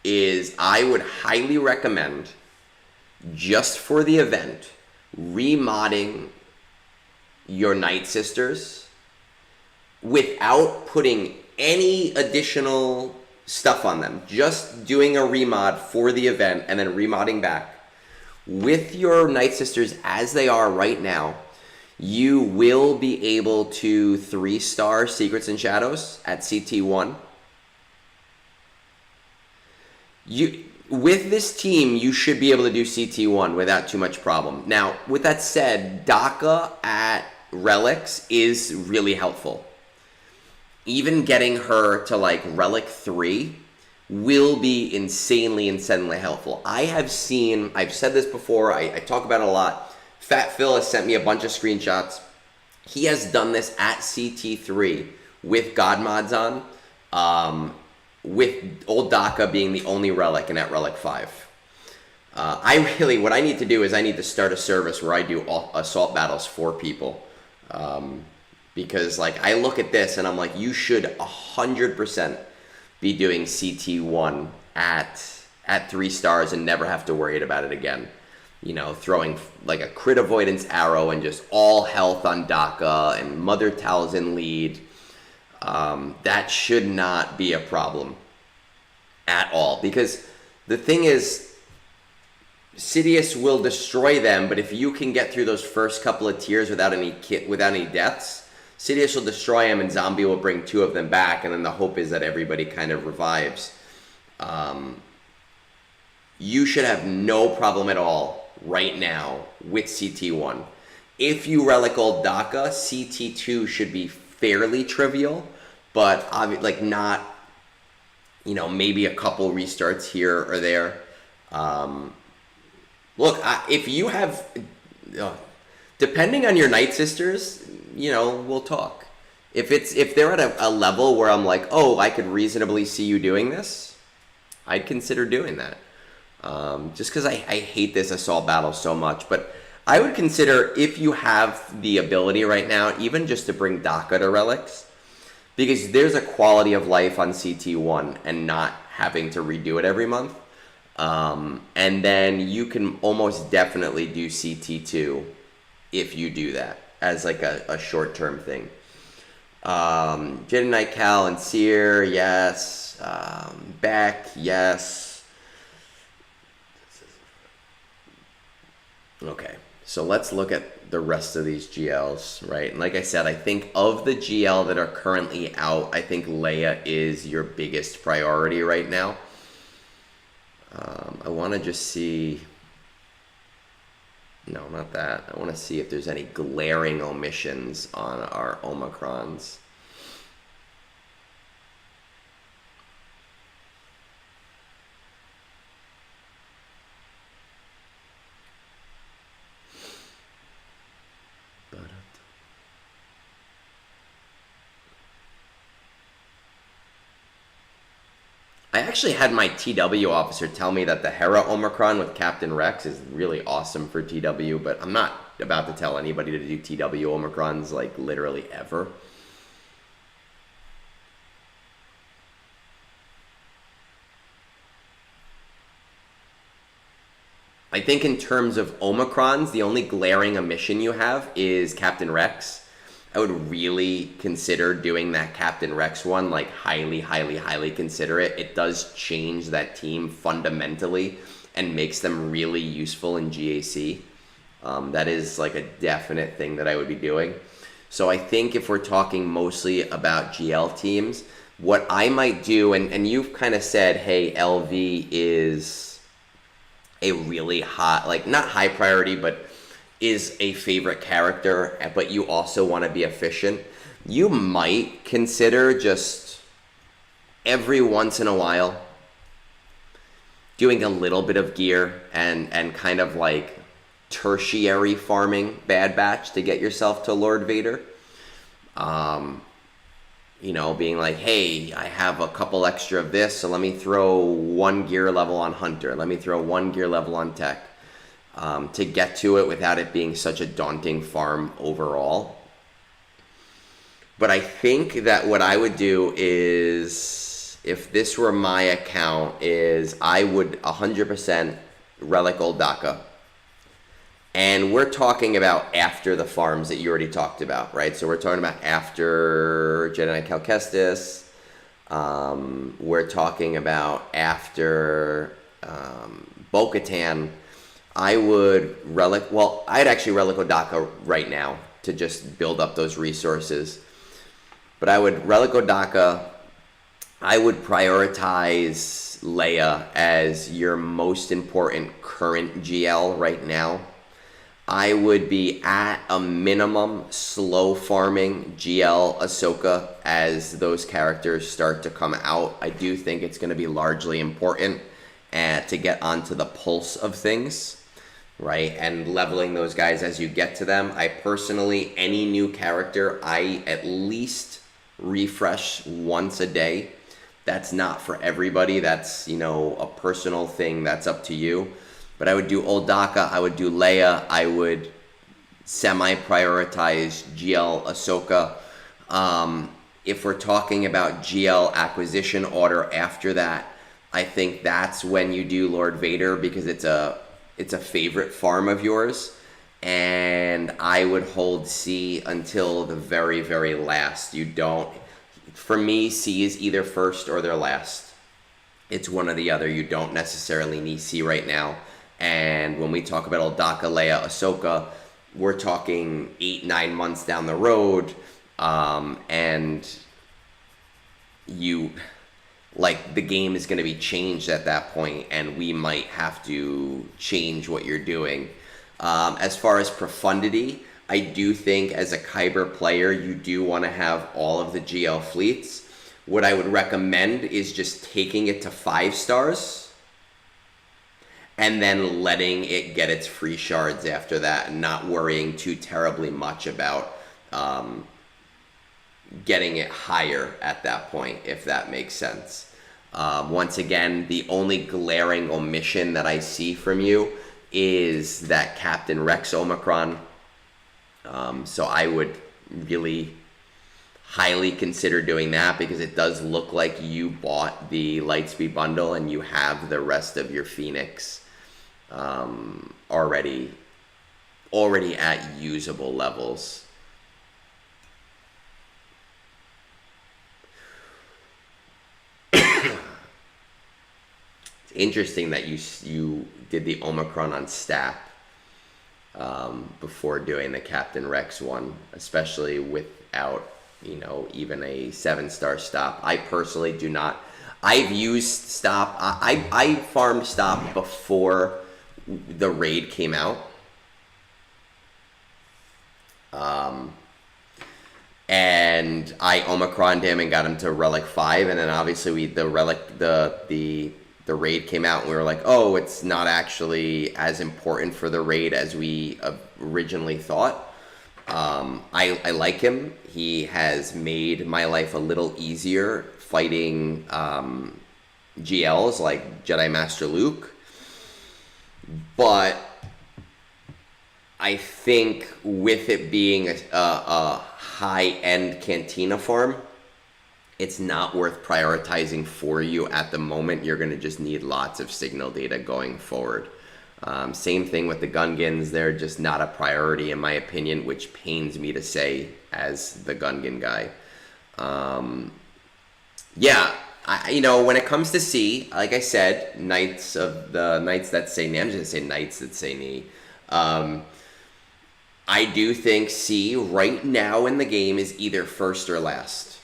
[SPEAKER 1] is I would highly recommend, just for the event, remodding your Night Sisters without putting any additional stuff on them. Just doing a remod for the event and then remodding back. With your Night Sisters as they are right now, you will be able to 3-star Secrets and Shadows at CT1. With this team, you should be able to do CT1 without too much problem. Now, with that said, DACA at Relics is really helpful. Even getting her to like Relic 3 will be insanely helpful. I've said this before, I talk about it a lot. Fat Phil has sent me a bunch of screenshots. He has done this at CT3 with God mods on, with old DACA being the only relic and at Relic 5. What I need to do is I need to start a service where I do assault battles for people. Because like I look at this and I'm like, you should 100% be doing CT1 at 3 stars and never have to worry about it again. You know, throwing like a crit avoidance arrow and just all health on DACA and Mother Talzin lead. That should not be a problem at all. Because the thing is, Sidious will destroy them, but if you can get through those first couple of tiers without any deaths, Sidious will destroy them and Zombie will bring 2 of them back, and then the hope is that everybody kind of revives. You should have no problem at all right now with CT1. If you relic old DACA, CT2 should be fairly trivial, but like not, you know, maybe a couple restarts here or there. Look, if you have, depending on your Night Sisters, you know, we'll talk. If they're at a level where I'm like, oh, I could reasonably see you doing this, I'd consider doing that. Just because I hate this assault battle so much. But I would consider, if you have the ability right now, even just to bring DACA to Relics, because there's a quality of life on CT1 and not having to redo it every month. And then you can almost definitely do CT2 if you do that as like a short-term thing. Jedi Knight Cal and Seer, yes. Beck, yes. Okay, So let's look at the rest of these GLs, right? And like I said, I think of the GL that are currently out, I think Leia is your biggest priority right now. I want to just see... No, not that. I want to see if there's any glaring omissions on our Omicrons. I actually had my TW officer tell me that the Hera Omicron with Captain Rex is really awesome for TW, but I'm not about to tell anybody to do TW Omicrons, like, literally ever. I think in terms of Omicrons, the only glaring omission you have is Captain Rex. I would really consider doing that Captain Rex one, like highly, highly, highly consider it. It does change that team fundamentally and makes them really useful in GAC. That is like a definite thing that I would be doing. So I think if we're talking mostly about GL teams, what I might do, and you've kind of said, hey, LV is a really hot, like not high priority, but is a favorite character, but you also want to be efficient, you might consider just every once in a while doing a little bit of gear and kind of like tertiary farming Bad Batch to get yourself to Lord Vader. You know, being like, hey, I have a couple extra of this, so let me throw one gear level on Hunter. Let me throw one gear level on Tech. To get to it without it being such a daunting farm overall. But I think that what I would do is, if this were my account, is I would 100% Relic Old Daka. And we're talking about after the farms that you already talked about, right? So we're talking about after Jedi Knight Cal Kestis. We're talking about after Bo-Katan. I would I'd actually Relic Odaka right now to just build up those resources. But I would Relic Odaka, I would prioritize Leia as your most important current GL right now. I would be at a minimum slow farming GL Ahsoka as those characters start to come out. I do think it's going to be largely important to get onto the pulse of things. Right, and leveling those guys as you get to them. I personally, any new character, I at least refresh once a day. That's not for everybody. That's, you know, a personal thing. That's up to you. But I would do Old Daka. I would do Leia. I would semi-prioritize GL Ahsoka. If we're talking about GL acquisition order after that, I think that's when you do Lord Vader, because it's a favorite farm of yours, and I would hold C until the very, very last. You don't, for me, C is either first or their last. It's one or the other. You don't necessarily need C right now. And when we talk about Old Daka, Leia, Ahsoka, we're talking 8-9 months down the road, and you... like, the game is going to be changed at that point, and we might have to change what you're doing. As far as profundity, I do think as a Kyber player, you do want to have all of the GL fleets. What I would recommend is just taking it to 5 stars and then letting it get its free shards after that, and not worrying too terribly much about getting it higher at that point, if that makes sense. Once again, the only glaring omission that I see from you is that Captain Rex Omicron. So I would really highly consider doing that, because it does look like you bought the Lightspeed bundle and you have the rest of your Phoenix already at usable levels. It's interesting that you did the Omicron on Stap. before doing the Captain Rex one, especially without, even a 7-star stop. I personally do not. I've used stop. I farmed stop before the raid came out. And I Omicroned him and got him to Relic 5, and then obviously the raid came out and we were like, oh, it's not actually as important for the raid as we originally thought. I like him. He has made my life a little easier fighting GLs like Jedi Master Luke. But I think with it being a high-end Cantina farm, it's not worth prioritizing for you at the moment. You're going to just need lots of signal data going forward. Same thing with the Gungans. They're just not a priority in my opinion, which pains me to say as the Gungan guy. When it comes to C, like I said, Knights that say knee, I'm just going to say Knights that say knee. I do think C right now in the game is either first or last.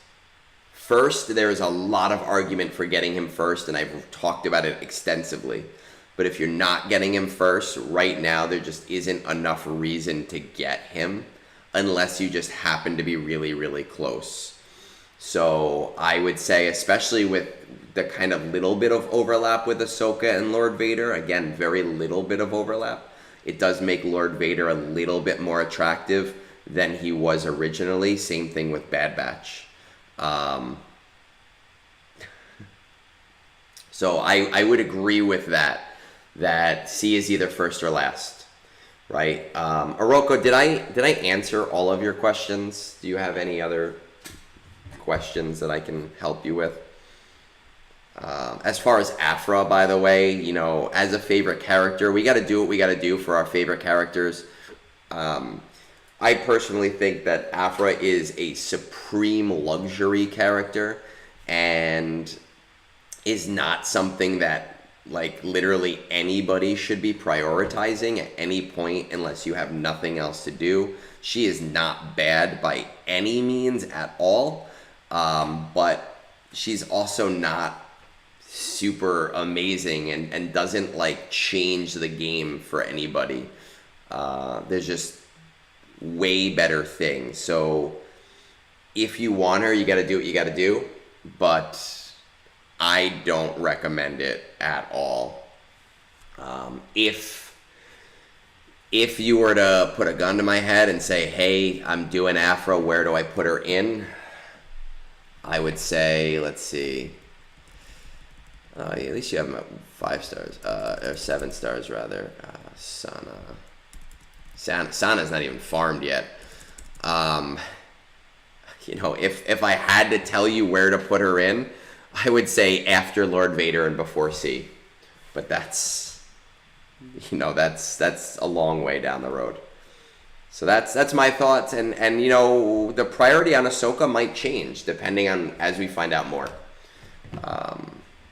[SPEAKER 1] First, there is a lot of argument for getting him first, and I've talked about it extensively. But if you're not getting him first, right now there just isn't enough reason to get him unless you just happen to be really, really close. So I would say, especially with the kind of little bit of overlap with Ahsoka and Lord Vader, again, very little bit of overlap, it does make Lord Vader a little bit more attractive than he was originally. Same thing with Bad Batch. So I would agree with that C is either first or last, right? Iroko, did I answer all of your questions? Do you have any other questions that I can help you with? As far as Aphra, by the way, as a favorite character, we got to do what we got to do for our favorite characters. I personally think that Aphra is a supreme luxury character and is not something that literally anybody should be prioritizing at any point unless you have nothing else to do. She is not bad by any means at all, but she's also not super amazing and doesn't change the game for anybody. There's just way better things. So if you want her, you got to do what you got to do, but I don't recommend it at all. If you were to put a gun to my head and say, hey, I'm doing Aphra, where do I put her in? I would say, let's see. At least you have them at 5 stars, or 7 stars rather. Sana's not even farmed yet. If I had to tell you where to put her in, I would say after Lord Vader and before C. But that's a long way down the road. So that's my thoughts, and the priority on Ahsoka might change depending on as we find out more.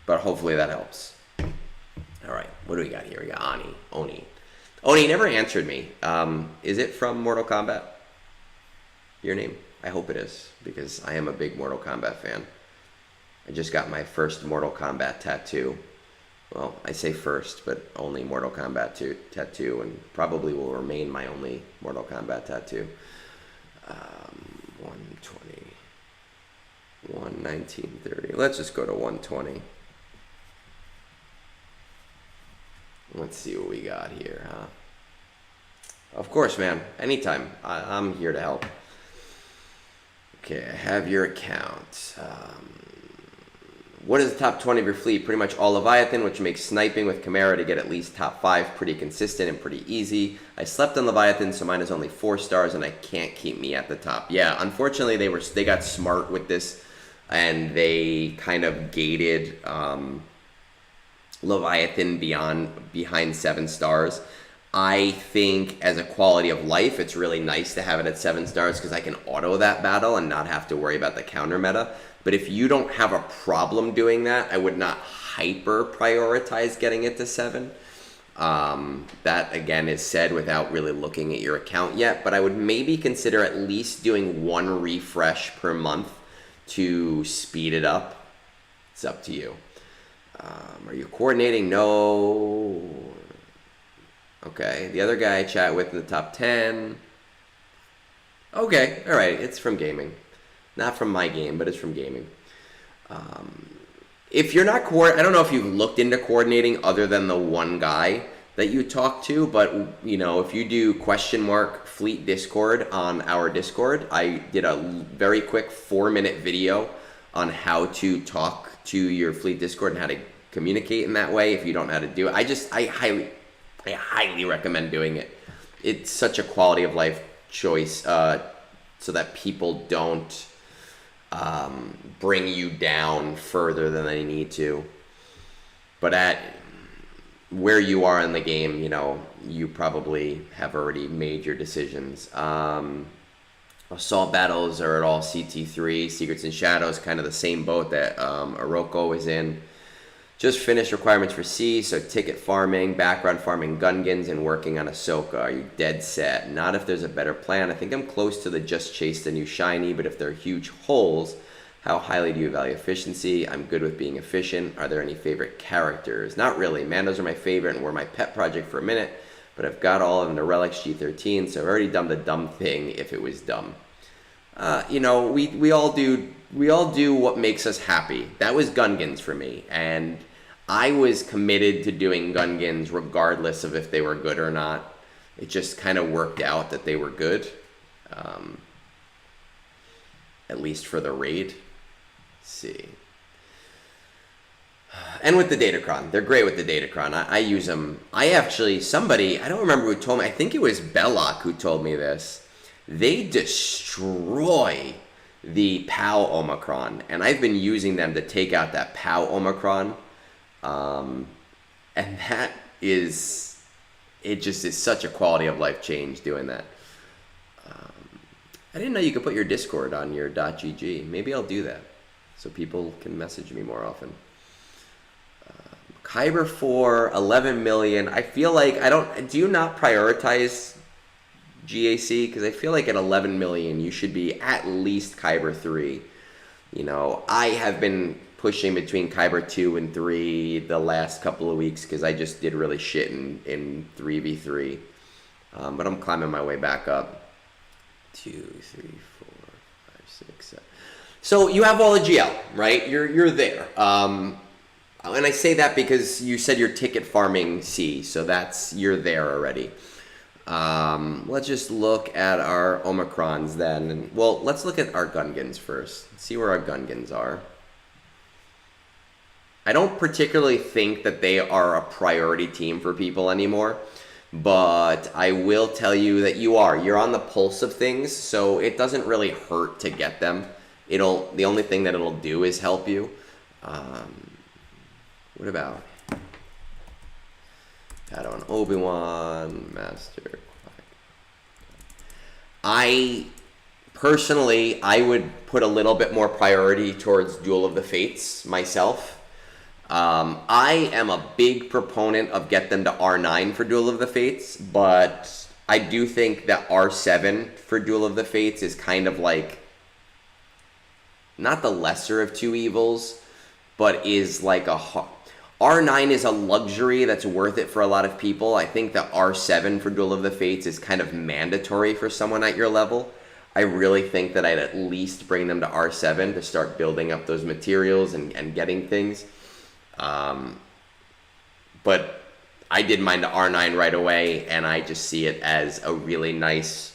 [SPEAKER 1] But hopefully that helps. All right, what do we got here? We got Oni never answered me. Is it from Mortal Kombat? Your name? I hope it is, because I am a big Mortal Kombat fan. I just got my first Mortal Kombat tattoo. Well, I say first, but only Mortal Kombat tattoo, and probably will remain my only Mortal Kombat tattoo. 120, 1930. Let's just go to 120. Let's see what we got here, huh? Of course, man. Anytime. I'm here to help. Okay, I have your account. What is the top 20 of your fleet? Pretty much all Leviathan, which makes sniping with Chimera to get at least top 5 pretty consistent and pretty easy. I slept on Leviathan, so mine is only 4 stars, and I can't keep me at the top. Yeah, unfortunately, they got smart with this, and they kind of gated Leviathan behind 7 stars. I think as a quality of life, it's really nice to have it at 7 stars because I can auto that battle and not have to worry about the counter meta. But if you don't have a problem doing that, I would not hyper prioritize getting it to 7. That again is said without really looking at your account yet, but I would maybe consider at least doing one refresh per month to speed it up. It's up to you. Are you coordinating? No. Okay. The other guy I chat with in the top 10. Okay. All right. It's from gaming. Not from my game, but it's from gaming. If you're not I don't know if you've looked into coordinating other than the one guy that you talk to, but if you do !fleet Discord on our Discord, I did a very quick 4-minute video on how to talk to your fleet Discord and how to communicate in that way if you don't know how to do it. I highly recommend doing it. It's such a quality of life choice, so that people don't bring you down further than they need to. But at where you are in the game, you probably have already made your decisions. Assault battles are at all CT3. Secrets and Shadows, kind of the same boat that Iroko is in. Just finished requirements for C, so ticket farming, background farming Gungans, and working on Ahsoka. Are you dead set? Not if there's a better plan. I think I'm close to the just chase the new shiny, but if there are huge holes, how highly do you value efficiency? I'm good with being efficient. Are there any favorite characters? Not really. Mandos are my favorite and were my pet project for a minute, but I've got all of them to Relics G13, so I've already done the dumb thing if it was dumb. We all do what makes us happy. That was Gungans for me, and I was committed to doing Gungans regardless of if they were good or not. It just kind of worked out that they were good, at least for the raid. Let's see. And with the Datacron, they're great with the Datacron. I use them. I don't remember who told me. I think it was Belloc who told me this. They destroy the POW Omicron, and I've been using them to take out that POW Omicron. And that is, it just is such a quality of life change doing that. I didn't know you could put your Discord on your .gg. Maybe I'll do that so people can message me more often. Kyber for 11 million. I feel like do you not prioritize GAC? Because I feel like at 11 million, you should be at least Kyber 3. I have been pushing between Kyber 2 and 3 the last couple of weeks because I just did really shit in 3v3. But I'm climbing my way back up. 2, 3, 4, 5, 6, 7. So you have all the GL, right? You're there. And I say that because you said you're ticket farming C, so you're there already. Let's just look at our Omicrons then. Well, let's look at our Gungans first. See where our Gungans are. I don't particularly think that they are a priority team for people anymore, but I will tell you that you're on the pulse of things, so it doesn't really hurt to get them. The only thing that it'll do is help you. What about Padawan Obi-Wan, Master? I would put a little bit more priority towards Duel of the Fates myself. I am a big proponent of get them to R9 for Duel of the Fates, but I do think that R7 for Duel of the Fates is kind of like, not the lesser of two evils, but is like R9 is a luxury that's worth it for a lot of people. I think that R7 for Duel of the Fates is kind of mandatory for someone at your level. I really think that I'd at least bring them to R7 to start building up those materials and getting things. But I did mine to R9 right away, and I just see it as a really nice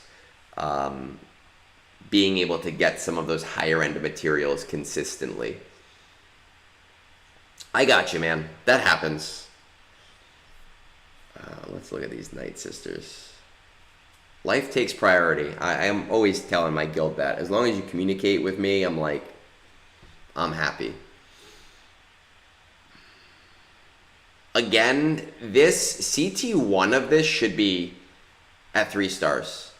[SPEAKER 1] being able to get some of those higher end materials consistently. I got you, man. That happens. Let's look at these Night Sisters. Life takes priority. I am always telling my guild that. As long as you communicate with me, I'm happy. Again, this CT1 of this should be at 3 stars.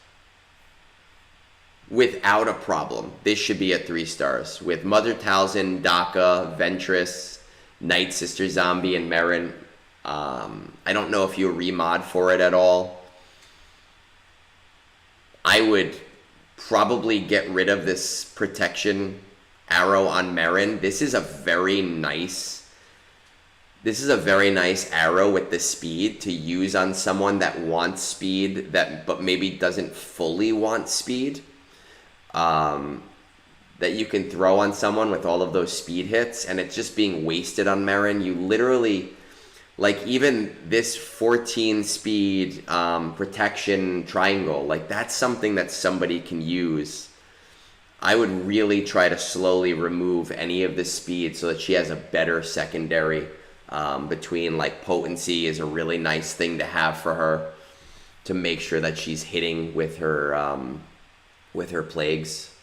[SPEAKER 1] Without a problem. This should be at 3 stars. With Mother Talzin, Daka, Ventress, Night Sister Zombie, and Merrin. I don't know if you remod for it at all. I would probably get rid of this protection arrow on Marin. This is a very nice arrow with the speed to use on someone that wants speed but maybe doesn't fully want speed. That you can throw on someone with all of those speed hits, and it's just being wasted on Marin. You literally, like, even this 14 speed protection triangle, like, that's something that somebody can use. I would really try to slowly remove any of the speed so that she has a better secondary. Between, like, potency is a really nice thing to have for her to make sure that she's hitting with her plagues.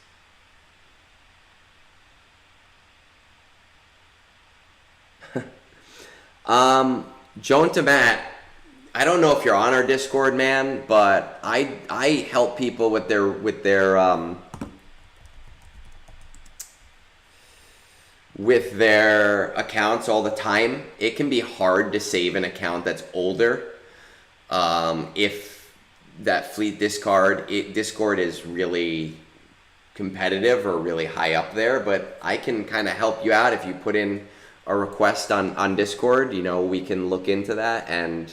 [SPEAKER 1] Joan Tamat, I don't know if you're on our Discord, man, but I help people with their accounts all the time. It can be hard to save an account that's older. If that fleet Discord is really competitive or really high up there, but I can kind of help you out if you put in a request on Discord. You know, we can look into that and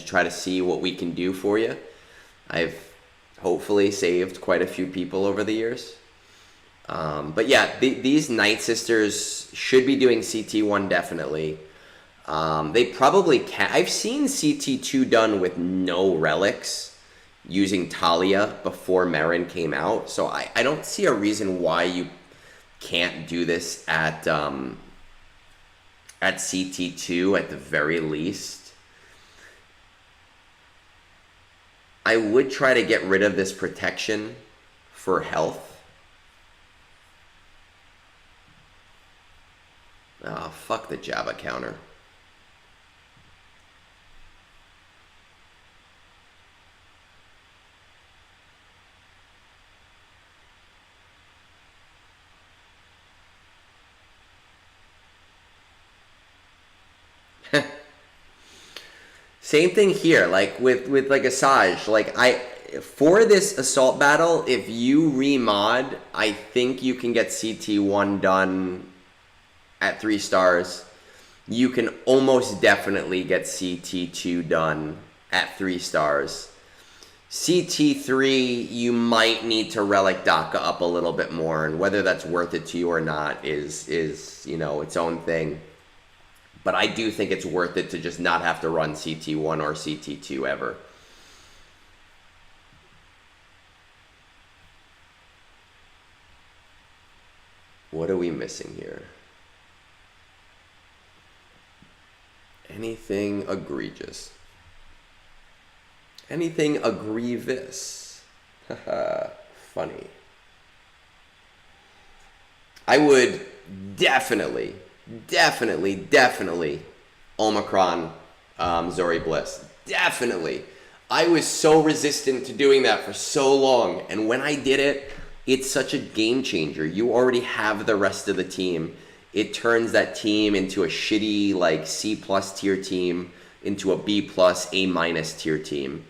[SPEAKER 1] try to see what we can do for you. I've hopefully saved quite a few people over the years. But yeah, these Night Sisters should be doing CT1 definitely. They probably can. I've seen CT2 done with no relics using Talia before Marin came out. So I don't see a reason why you can't do this at CT2 at the very least. I would try to get rid of this protection for health. Oh, fuck the Jabba counter. Same thing here, like with like Asajj. Like, for this assault battle, if you remod, I think you can get CT1 done at 3 stars. You can almost definitely get CT2 done at 3 stars. CT3, you might need to relic Daka up a little bit more, and whether that's worth it to you or not is you know, its own thing. But I do think it's worth it to just not have to run CT1 or CT2 ever. What are we missing here? Anything egregious? Anything egregious? Haha, funny. I would definitely Omicron Zori Bliss. Definitely. I was so resistant to doing that for so long, and when I did it, it's such a game changer. You already have the rest of the team. It turns that team into a shitty, like, C+ tier team into a B+, A- tier team.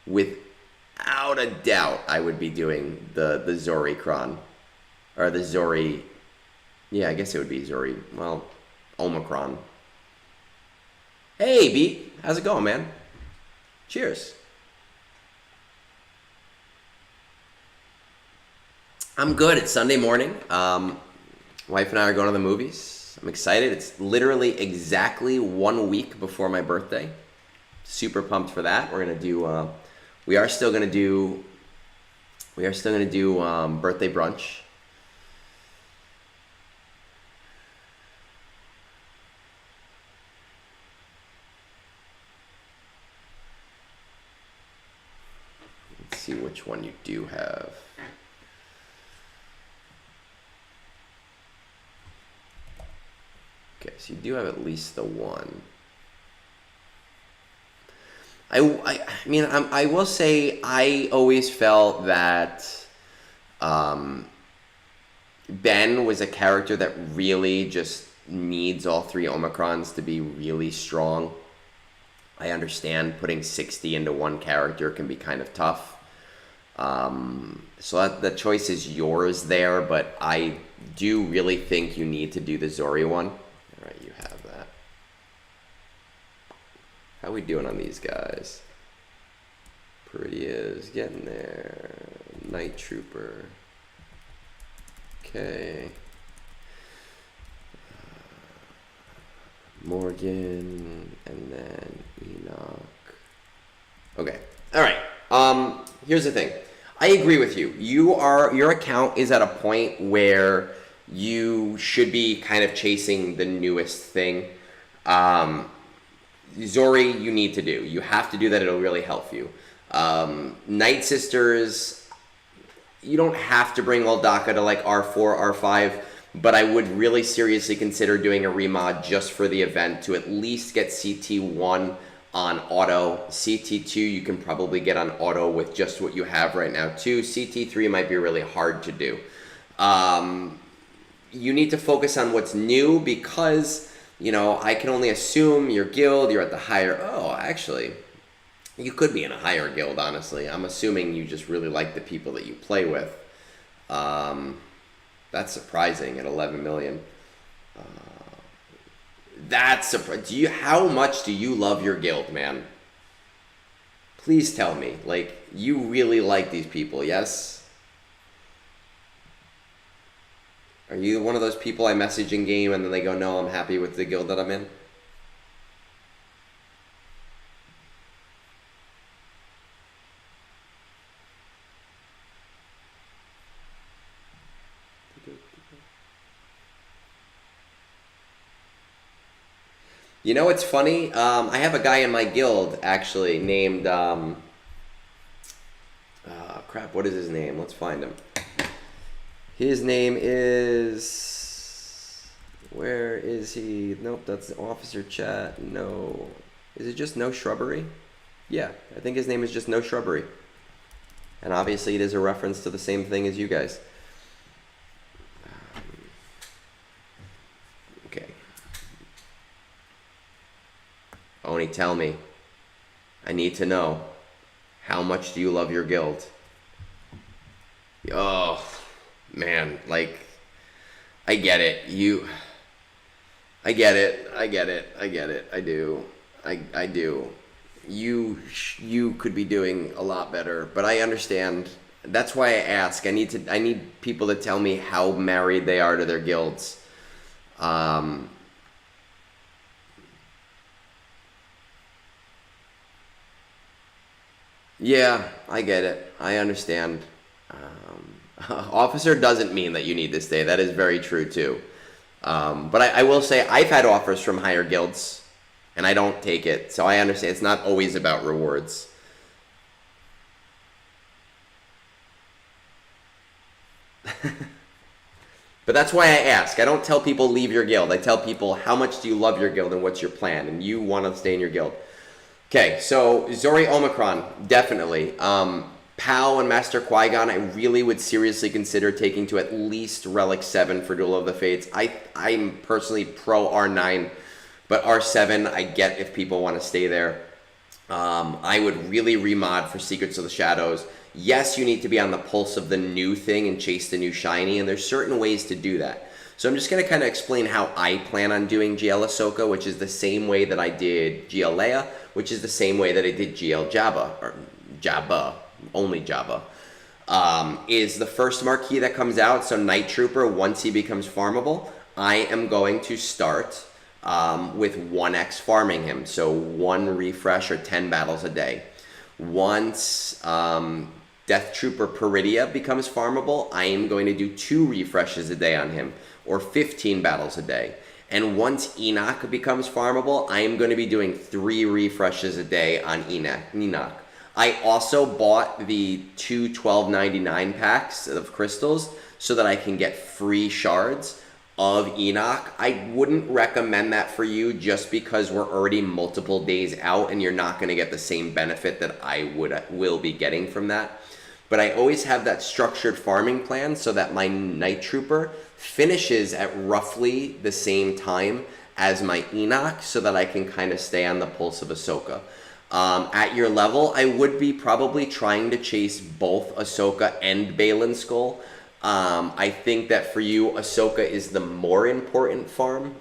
[SPEAKER 1] Without a doubt, I would be doing the Zoricron. Or the Zori... Yeah, I guess it would be Zori. Well, Omicron. Hey, Beat. How's it going, man? Cheers. I'm good. It's Sunday morning. Wife and I are going to the movies. I'm excited. It's literally exactly 1 week before my birthday. Super pumped for that. We're gonna do. We are still gonna do birthday brunch. Let's see which one you do have. Okay, so you do have at least the one. I mean, I will say I always felt that Ben was a character that really just needs all three Omicrons to be really strong. I understand putting 60 into one character can be kind of tough. So the choice is yours there, but I do really think you need to do the Zori one. All right, you have that. How we doing on these guys? Pretty is getting there. Night Trooper. Okay. Morgan, and then Enoch. Okay. All right. Here's the thing. I agree with you. Your account is at a point where you should be kind of chasing the newest thing. Zori, you need to do. You have to do that. It'll really help you. Night Sisters, you don't have to bring all DACA to like R4, R5, but I would really seriously consider doing a remod just for the event to at least get CT1 on auto. CT2 you can probably get on auto with just what you have right now too. CT3 might be really hard to do. You need to focus on what's new because, you know, I can only assume your guild, you're at the higher, actually, you could be in a higher guild, honestly. I'm assuming you just really like the people that you play with. That's surprising at 11 million. That's surprising. How much do you love your guild, man? Please tell me. Like, you really like these people, yes? Are you one of those people I message in game and then they go, no, I'm happy with the guild that I'm in? You know what's funny? I have a guy in my guild actually named crap. What is his name? Let's find him. His name is. Where is he? Nope, that's the officer chat. No, is it just No Shrubbery? Yeah, I think his name is just No Shrubbery. And obviously, it is a reference to the same thing as you guys. Okay. Oni, tell me. I need to know. How much do you love your guild? Oh, man. Like, I get it. I get it. I do. I do. You could be doing a lot better, but I understand. That's why I ask. I need people to tell me how married they are to their guilds. Yeah, I get it. I understand. Officer doesn't mean that you need to stay. That is very true too. But I will say I've had offers from higher guilds, and I don't take it. So I understand it's not always about rewards. But that's why I ask. I don't tell people leave your guild. I tell people how much do you love your guild and what's your plan, and you want to stay in your guild. Okay, so Zori Omicron, definitely. Pal and Master Qui-Gon, I really would seriously consider taking to at least Relic 7 for Duel of the Fates. I'm personally pro R9, but R7, I get if people want to stay there. I would really remod for Secrets of the Shadows. Yes, you need to be on the pulse of the new thing and chase the new shiny, and there's certain ways to do that. So I'm just going to kind of explain how I plan on doing GL Ahsoka, which is the same way that I did GL Leia, which is the same way that I did GL Jabba, or Jabba, only Jabba. Is the first marquee that comes out, so Night Trooper, once he becomes farmable, I am going to start with 1x farming him, so 1 refresh or 10 battles a day. Once Death Trooper Peridia becomes farmable, I am going to do 2 refreshes a day on him, or 15 battles a day. And once Enoch becomes farmable, I am going to be doing 3 refreshes a day on Enoch. I also bought the 2 $12.99 packs of crystals so that I can get free shards of Enoch. I wouldn't recommend that for you just because we're already multiple days out and you're not going to get the same benefit that I will be getting from that. but I always have that structured farming plan so that my Night Trooper finishes at roughly the same time as my Enoch, so that I can kind of stay on the pulse of Ahsoka. At your level, I would be probably trying to chase both Ahsoka and Baylan Skull. I think that for you, Ahsoka is the more important farm,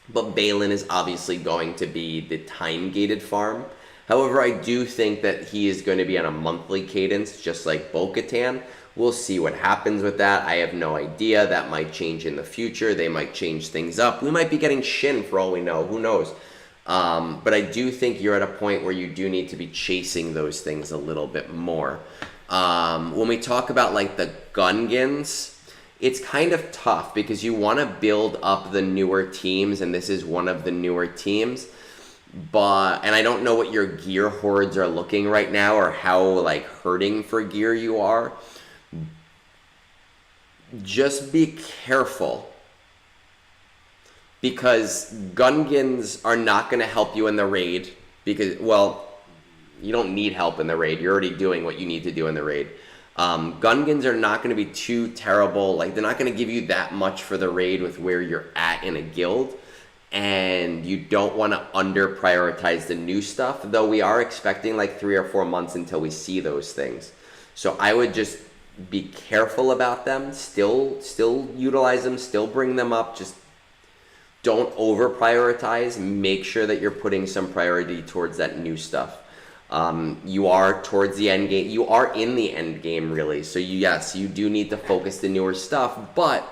[SPEAKER 1] but Baylan is obviously going to be the time-gated farm. However, I do think that he is going to be on a monthly cadence, just like Bo-Katan. We'll see what happens with that. I have no idea. That might change in the future. They might change things up. We might be getting Shin for all we know. Who knows? But I do think you're at a point where you do need to be chasing those things a little bit more. When we talk about like the Gungans, it's kind of tough because you want to build up the newer teams, and this is one of the newer teams. And I don't know what your gear hordes are looking right now or how like hurting for gear you are. Just be careful, because Gungans are not going to help you in the raid, because, well, you don't need help in the raid. You're already doing what you need to do in the raid. Gungans are not going to be too terrible. Like, they're not going to give you that much for the raid with where you're at in a guild. And you don't want to under prioritize the new stuff, though we are expecting like 3 or 4 months until we see those things. So I would just be careful about them. Still utilize them. Still bring them up. Just don't over prioritize. Make sure that you're putting some priority towards that new stuff. You are towards the end game. You are in the end game, really. So yes, you do need to focus the newer stuff, but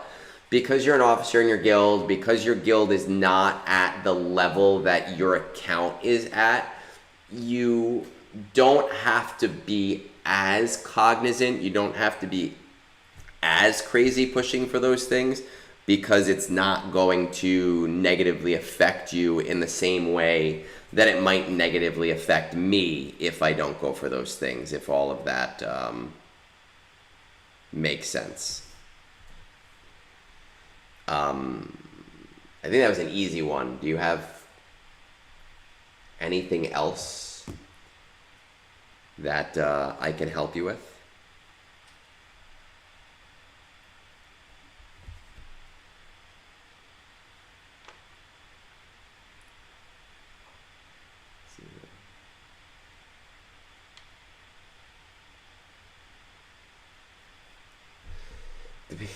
[SPEAKER 1] because you're an officer in your guild, because your guild is not at the level that your account is at, you don't have to be as cognizant. You don't have to be as crazy pushing for those things, because it's not going to negatively affect you in the same way that it might negatively affect me if I don't go for those things, if all of that makes sense. I think that was an easy one. Do you have anything else that I can help you with?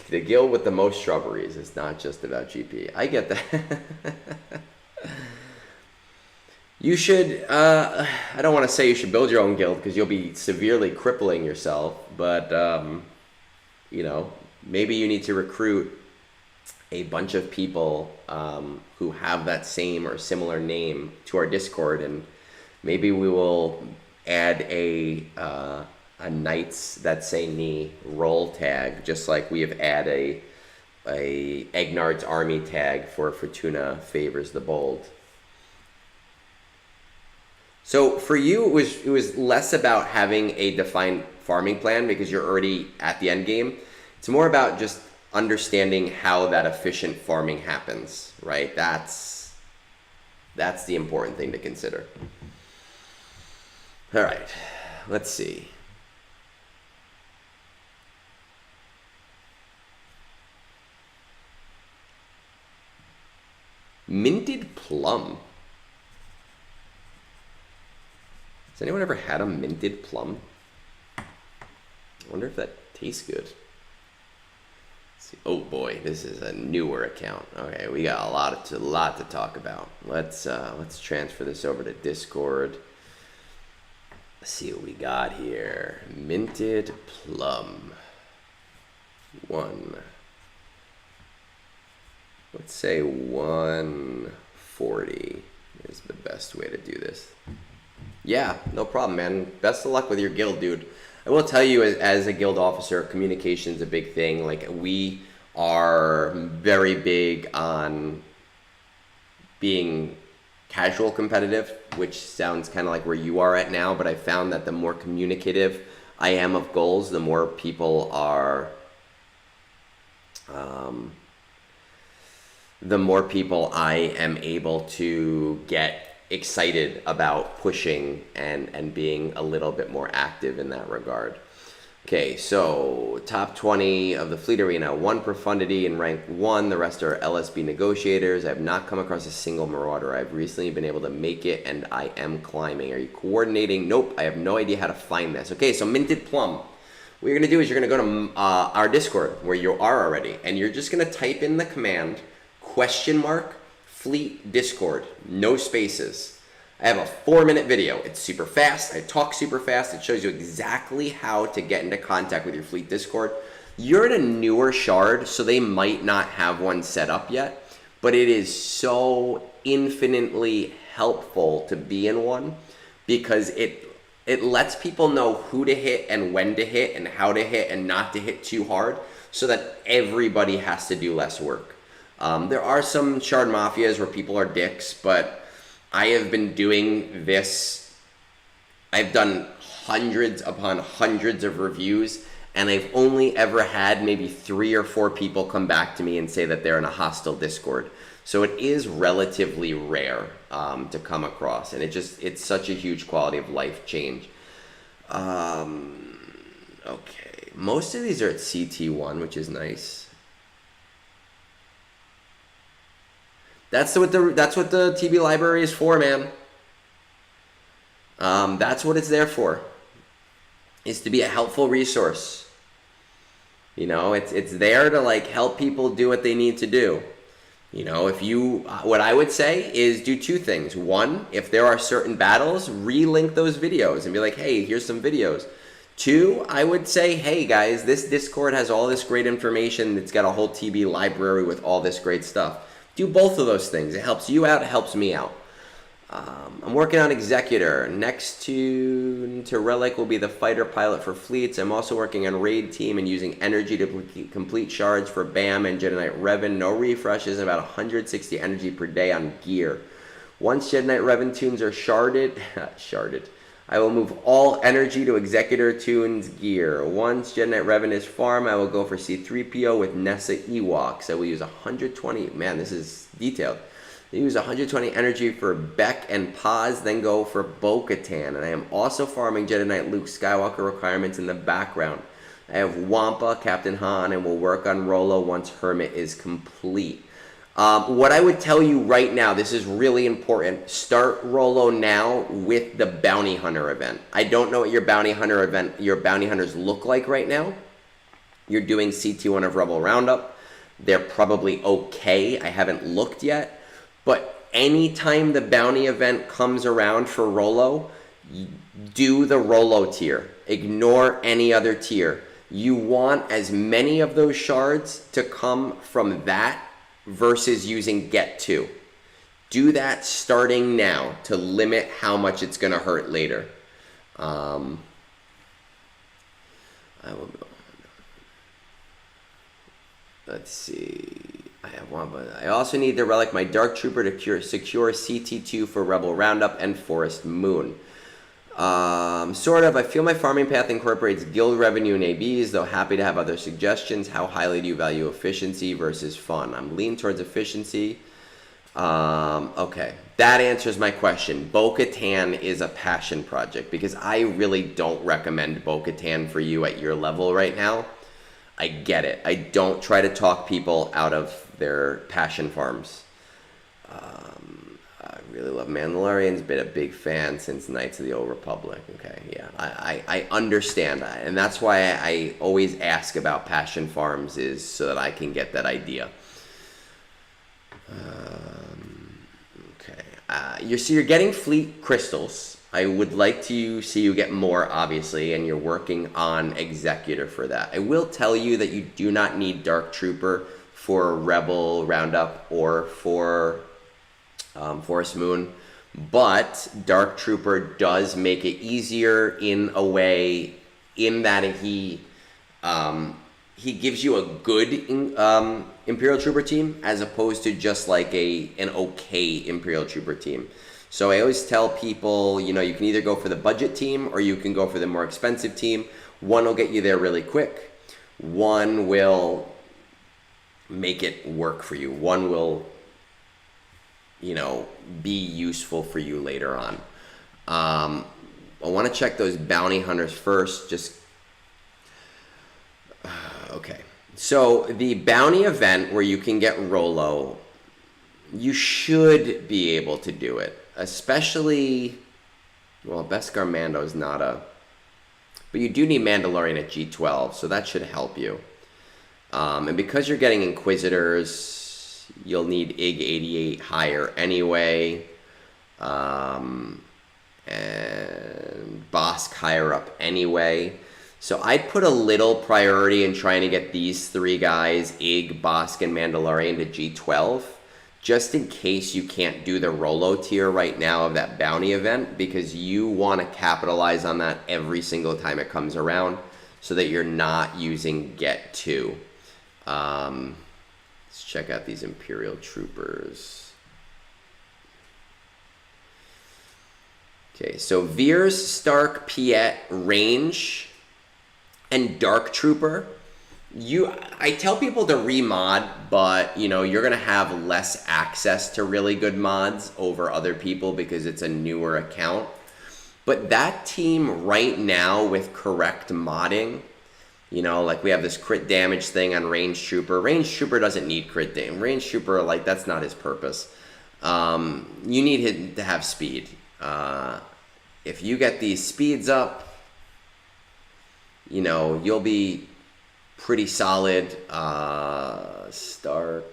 [SPEAKER 1] The guild with the most shrubberies. It's not just about GP. I get that. You should, I don't want to say you should build your own guild, because you'll be severely crippling yourself, but, you know, maybe you need to recruit a bunch of people who have that same or similar name to our Discord, and maybe we will add a Knights That Say Knee roll tag, just like we have added a Egnard's Army tag for Fortuna Favors the Bold. So for you, it was less about having a defined farming plan, because you're already at the end game. It's more about just understanding how that efficient farming happens, right? That's the important thing to consider. All right, let's see. MintedPlum. Has anyone ever had a MintedPlum? I wonder if that tastes good. Let's see. Oh boy, this is a newer account. Okay, we got a lot to talk about. Let's transfer this over to Discord. Let's see what we got here. MintedPlum. Let's say 140 is the best way to do this. Yeah, no problem, man. Best of luck with your guild, dude. I will tell you, as a guild officer, communication is a big thing. Like, we are very big on being casual competitive, which sounds kind of like where you are at now, but I found that the more communicative I am of goals, the more people are... the more people I am able to get excited about pushing and being a little bit more active in that regard. Okay, so top 20 of the fleet arena, 1 profundity in rank 1, the rest are LSB negotiators. I have not come across a single marauder. I've recently been able to make it and I am climbing. Are you coordinating? Nope, I have no idea how to find this. Okay, so MintedPlum. What you're gonna do is you're gonna go to our Discord where you are already, and you're just gonna type in the command !fleet Discord, no spaces. I have a 4-minute video. It's super fast. I talk super fast. It shows you exactly how to get into contact with your fleet Discord. You're in a newer shard, so they might not have one set up yet, but it is so infinitely helpful to be in one because it lets people know who to hit and when to hit and how to hit and not to hit too hard so that everybody has to do less work. There are some shard mafias where people are dicks, but I have been doing this. I've done hundreds upon hundreds of reviews, and I've only ever had maybe 3 or 4 people come back to me and say that they're in a hostile Discord. So it is relatively rare to come across, and it's such a huge quality of life change. Okay, most of these are at CT1, which is nice. That's what the TB library is for, man. That's what it's there for. Is to be a helpful resource. You know, it's there to like help people do what they need to do. You know, what I would say is do 2 things. 1, if there are certain battles, relink those videos and be like, hey, here's some videos. 2, I would say, hey guys, this Discord has all this great information. It's got a whole TB library with all this great stuff. Do both of those things. It helps you out, it helps me out. I'm working on Executor. Next to Relic will be the fighter pilot for fleets. I'm also working on Raid Team and using energy to complete shards for BAM and Jedi Knight Revan. No refreshes and about 160 energy per day on gear. Once Jedi Knight Revan tunes are sharded, I will move all energy to Executor Tunes gear. Once Jedi Knight Revan is farmed, I will go for C-3PO with Nessa Ewoks. I will use 120, man, this is detailed. I use 120 energy for Beck and Paz, then go for Bo-Katan. And I am also farming Jedi Knight Luke Skywalker requirements in the background. I have Wampa, Captain Han, and will work on Rolo once Hermit is complete. What I would tell you right now, this is really important. Start Rolo now with the Bounty Hunter event. I don't know what your Bounty Hunters look like right now. You're doing CT1 of Rebel Roundup. They're probably okay. I haven't looked yet. But anytime the bounty event comes around for Rolo, do the Rolo tier. Ignore any other tier. You want as many of those shards to come from that versus using Get To. Do that starting now to limit how much it's going to hurt later. I will go. Let's see. I have one, but I also need to relic my Dark Trooper to secure CT2 for Rebel Roundup and Forest Moon. Sort of. I feel my farming path incorporates guild revenue and ABs, though happy to have other suggestions. How highly do you value efficiency versus fun? I'm leaning towards efficiency. Okay. That answers my question. Bo-Katan is a passion project because I really don't recommend Bo-Katan for you at your level right now. I get it. I don't try to talk people out of their passion farms. I really love Mandalorian's been a big fan since Knights of the Old Republic. Okay, yeah, I understand that. And that's why I always ask about passion farms is so that I can get that idea. Okay, you're getting fleet crystals. I would like to see you get more, obviously, and you're working on Executor for that. I will tell you that you do not need Dark Trooper for Rebel Roundup or for Forest Moon, but Dark Trooper does make it easier in a way in that he gives you a good Imperial Trooper team as opposed to just like an okay Imperial Trooper team. So I always tell people, you know, you can either go for the budget team or you can go for the more expensive team. One will get you there really quick. One will make it work for you. One will, you know, be useful for you later on. I want to check those bounty hunters first. Just So the bounty event where you can get Rolo, you should be able to do it. Especially, well, Beskar Mando is not a... But you do need Mandalorian at G12, so that should help you. And because you're getting Inquisitors, you'll need IG 88 higher anyway. And Bosk higher up anyway. So I'd put a little priority in trying to get these three guys, Ig, Bosk, and Mandalorian, to G12, just in case you can't do the Rolo tier right now of that bounty event, because you want to capitalize on that every single time it comes around so that you're not using Get 2. Let's check out these Imperial Troopers. Okay, so Veers, Stark, Piet, Range, and Dark Trooper. I tell people to remod, but you're gonna have less access to really good mods over other people because it's a newer account. But that team right now with correct modding, like we have this crit damage thing on Range Trooper. Range Trooper doesn't need crit damage. Range Trooper, like, that's not his purpose. You need him to have speed. If you get these speeds up, you'll be pretty solid. Stark.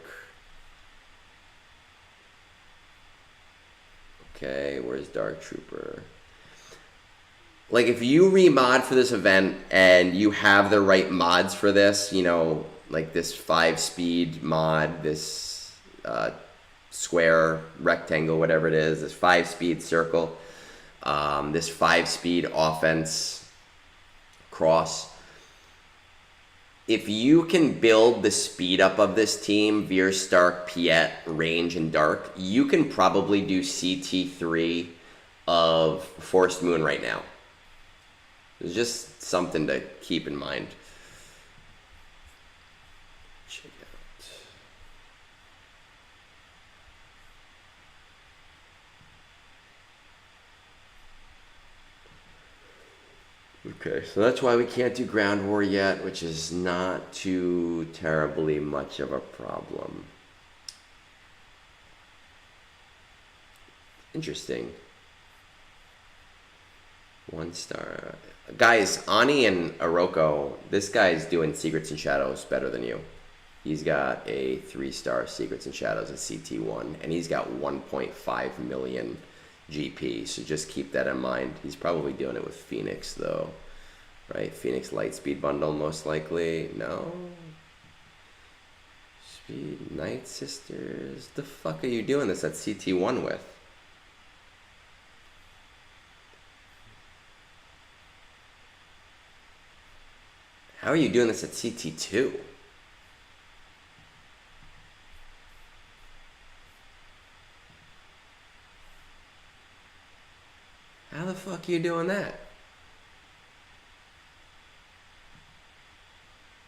[SPEAKER 1] Okay, where's Dark Trooper? Like, if you remod for this event and you have the right mods for this, like this 5-speed mod, this square, rectangle, whatever it is, this 5-speed circle, this 5-speed offense cross. If you can build the speed up of this team, Veer, Stark, Piet, Range, and Dark, you can probably do CT3 of Forced Moon right now. It's just something to keep in mind. Check out. Okay, so that's why we can't do Ground War yet, which is not too terribly much of a problem. Interesting. 1 star. Guys, Ani and Iroko, this guy's doing Secrets and Shadows better than you. He's got a 3-star Secrets and Shadows at CT1, and he's got 1.5 million GP, so just keep that in mind. He's probably doing it with Phoenix, though. Right? Phoenix Lightspeed Bundle, most likely. No? Speed Night Sisters. The fuck are you doing this at CT1 with? How are you doing this at CT2? How the fuck are you doing that?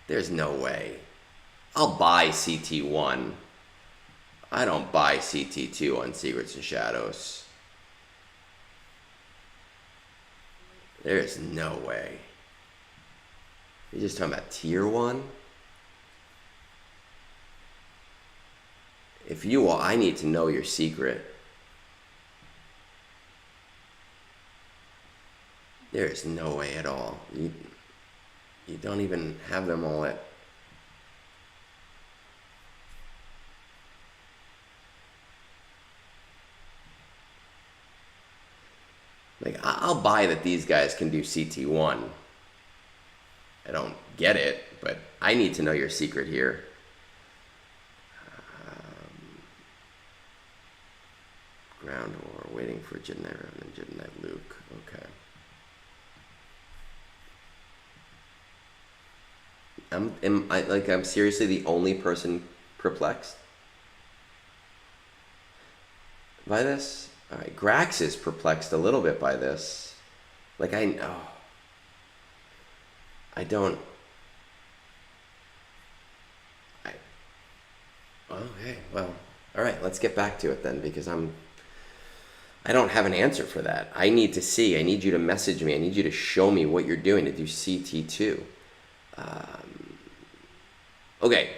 [SPEAKER 1] There's no way. I'll buy CT1. I don't buy CT2 on Secrets and Shadows. There's no way. You're just talking about tier 1? If you will, I need to know your secret. There's no way at all. You don't even have them all at... Like, I'll buy that these guys can do CT1. I don't get it, but I need to know your secret here. Ground War, waiting for Jedi Knight Revan and Jedi Knight Luke. Okay. I'm seriously the only person perplexed by this? Alright, Grax is perplexed a little bit by this. Like, okay, well, alright, let's get back to it then, because I don't have an answer for that. I need to see. I need you to message me. I need you to show me what you're doing to do CT2. Okay,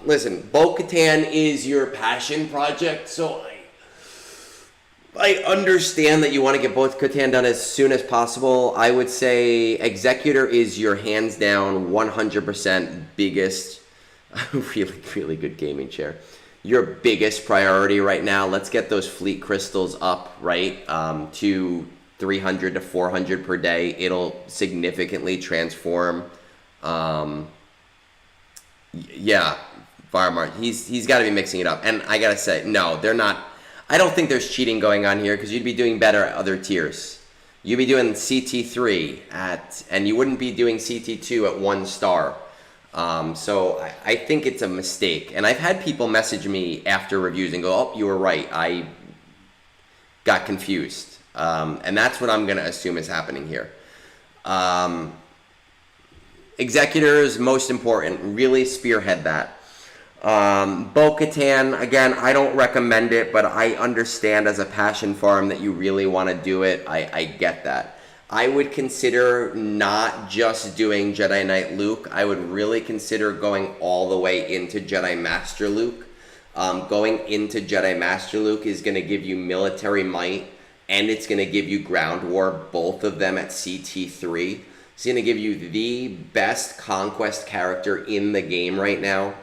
[SPEAKER 1] listen, Bo-Katan is your passion project, so I understand that you want to get both Catan done as soon as possible. I would say Executor is your hands down 100% biggest, really, really good gaming chair. Your biggest priority right now. Let's get those fleet crystals up, right, to 300 to 400 per day. It'll significantly transform. Yeah, Firemark. He's got to be mixing it up. And I got to say, no, they're not. I don't think there's cheating going on here because you'd be doing better at other tiers. You'd be doing CT3 and you wouldn't be doing CT2 at 1 star. So I think it's a mistake. And I've had people message me after reviews and go, oh, you were right. I got confused. And that's what I'm going to assume is happening here. Executors, most important. Really spearhead that. Bo-Katan, again, I don't recommend it, but I understand as a passion farm that you really want to do it. I get that. I would consider not just doing Jedi Knight Luke. I would really consider going all the way into Jedi Master Luke. Going into Jedi Master Luke is going to give you military might, and it's going to give you ground war, both of them at CT3. It's going to give you the best conquest character in the game right now.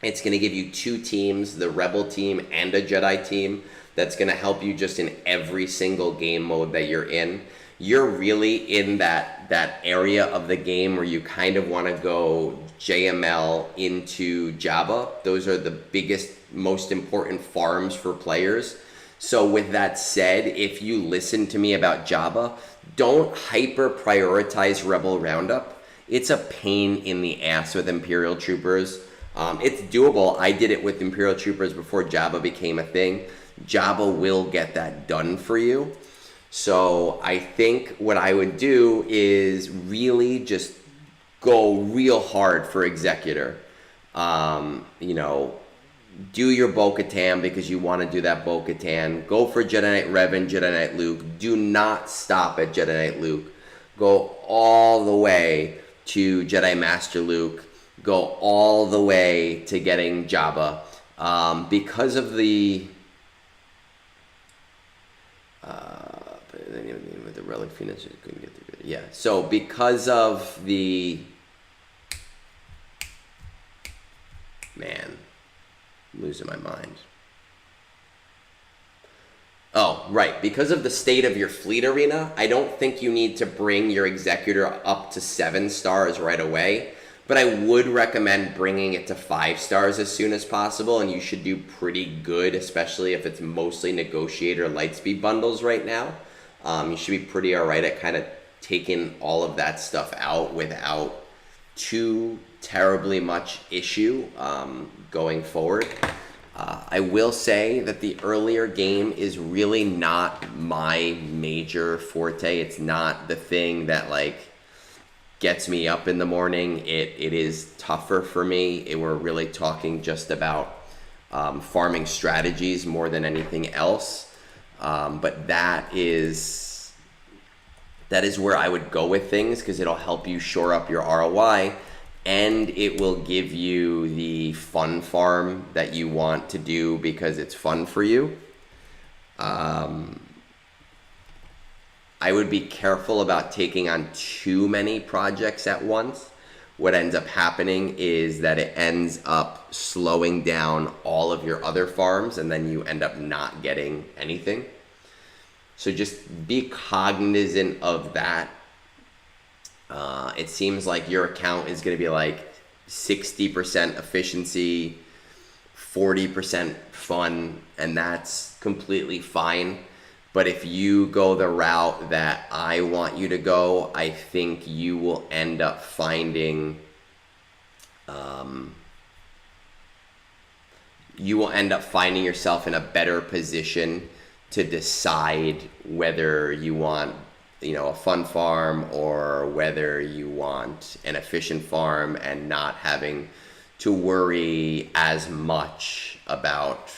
[SPEAKER 1] It's going to give you 2 teams, the Rebel team and a Jedi team. That's going to help you just in every single game mode that you're in. You're really in that area of the game where you kind of want to go JML into Jabba. Those are the biggest, most important farms for players. So with that said, if you listen to me about Jabba, don't hyper prioritize Rebel Roundup. It's a pain in the ass with Imperial Troopers. It's doable. I did it with Imperial Troopers before Jabba became a thing. Jabba will get that done for you. So I think what I would do is really just go real hard for Executor. Do your Bo-Katan because you want to do that Bo-Katan. Go for Jedi Knight Revan, Jedi Knight Luke. Do not stop at Jedi Knight Luke. Go all the way to Jedi Master Luke. Go all the way to getting Jabba. Because of the... with the Relic Phoenix, you couldn't get through it. Yeah, so because of the... Man, I'm losing my mind. Oh, right. Because of the state of your fleet arena, I don't think you need to bring your Executor up to 7 stars right away. But I would recommend bringing it to 5 stars as soon as possible, and you should do pretty good, especially if it's mostly Negotiator Lightspeed bundles right now. You should be pretty alright at kind of taking all of that stuff out without too terribly much issue going forward. I will say that the earlier game is really not my major forte. It's not the thing that gets me up in the morning. It is tougher for me. We're really talking just about farming strategies more than anything else. But that is where I would go with things because it'll help you shore up your ROI. And it will give you the fun farm that you want to do because it's fun for you. I would be careful about taking on too many projects at once. What ends up happening is that it ends up slowing down all of your other farms and then you end up not getting anything. So just be cognizant of that. It seems like your account is going to be 60% efficiency, 40% fun, and that's completely fine. But if you go the route that I want you to go, I think you will end up finding yourself in a better position to decide whether you want a fun farm or whether you want an efficient farm and not having to worry as much about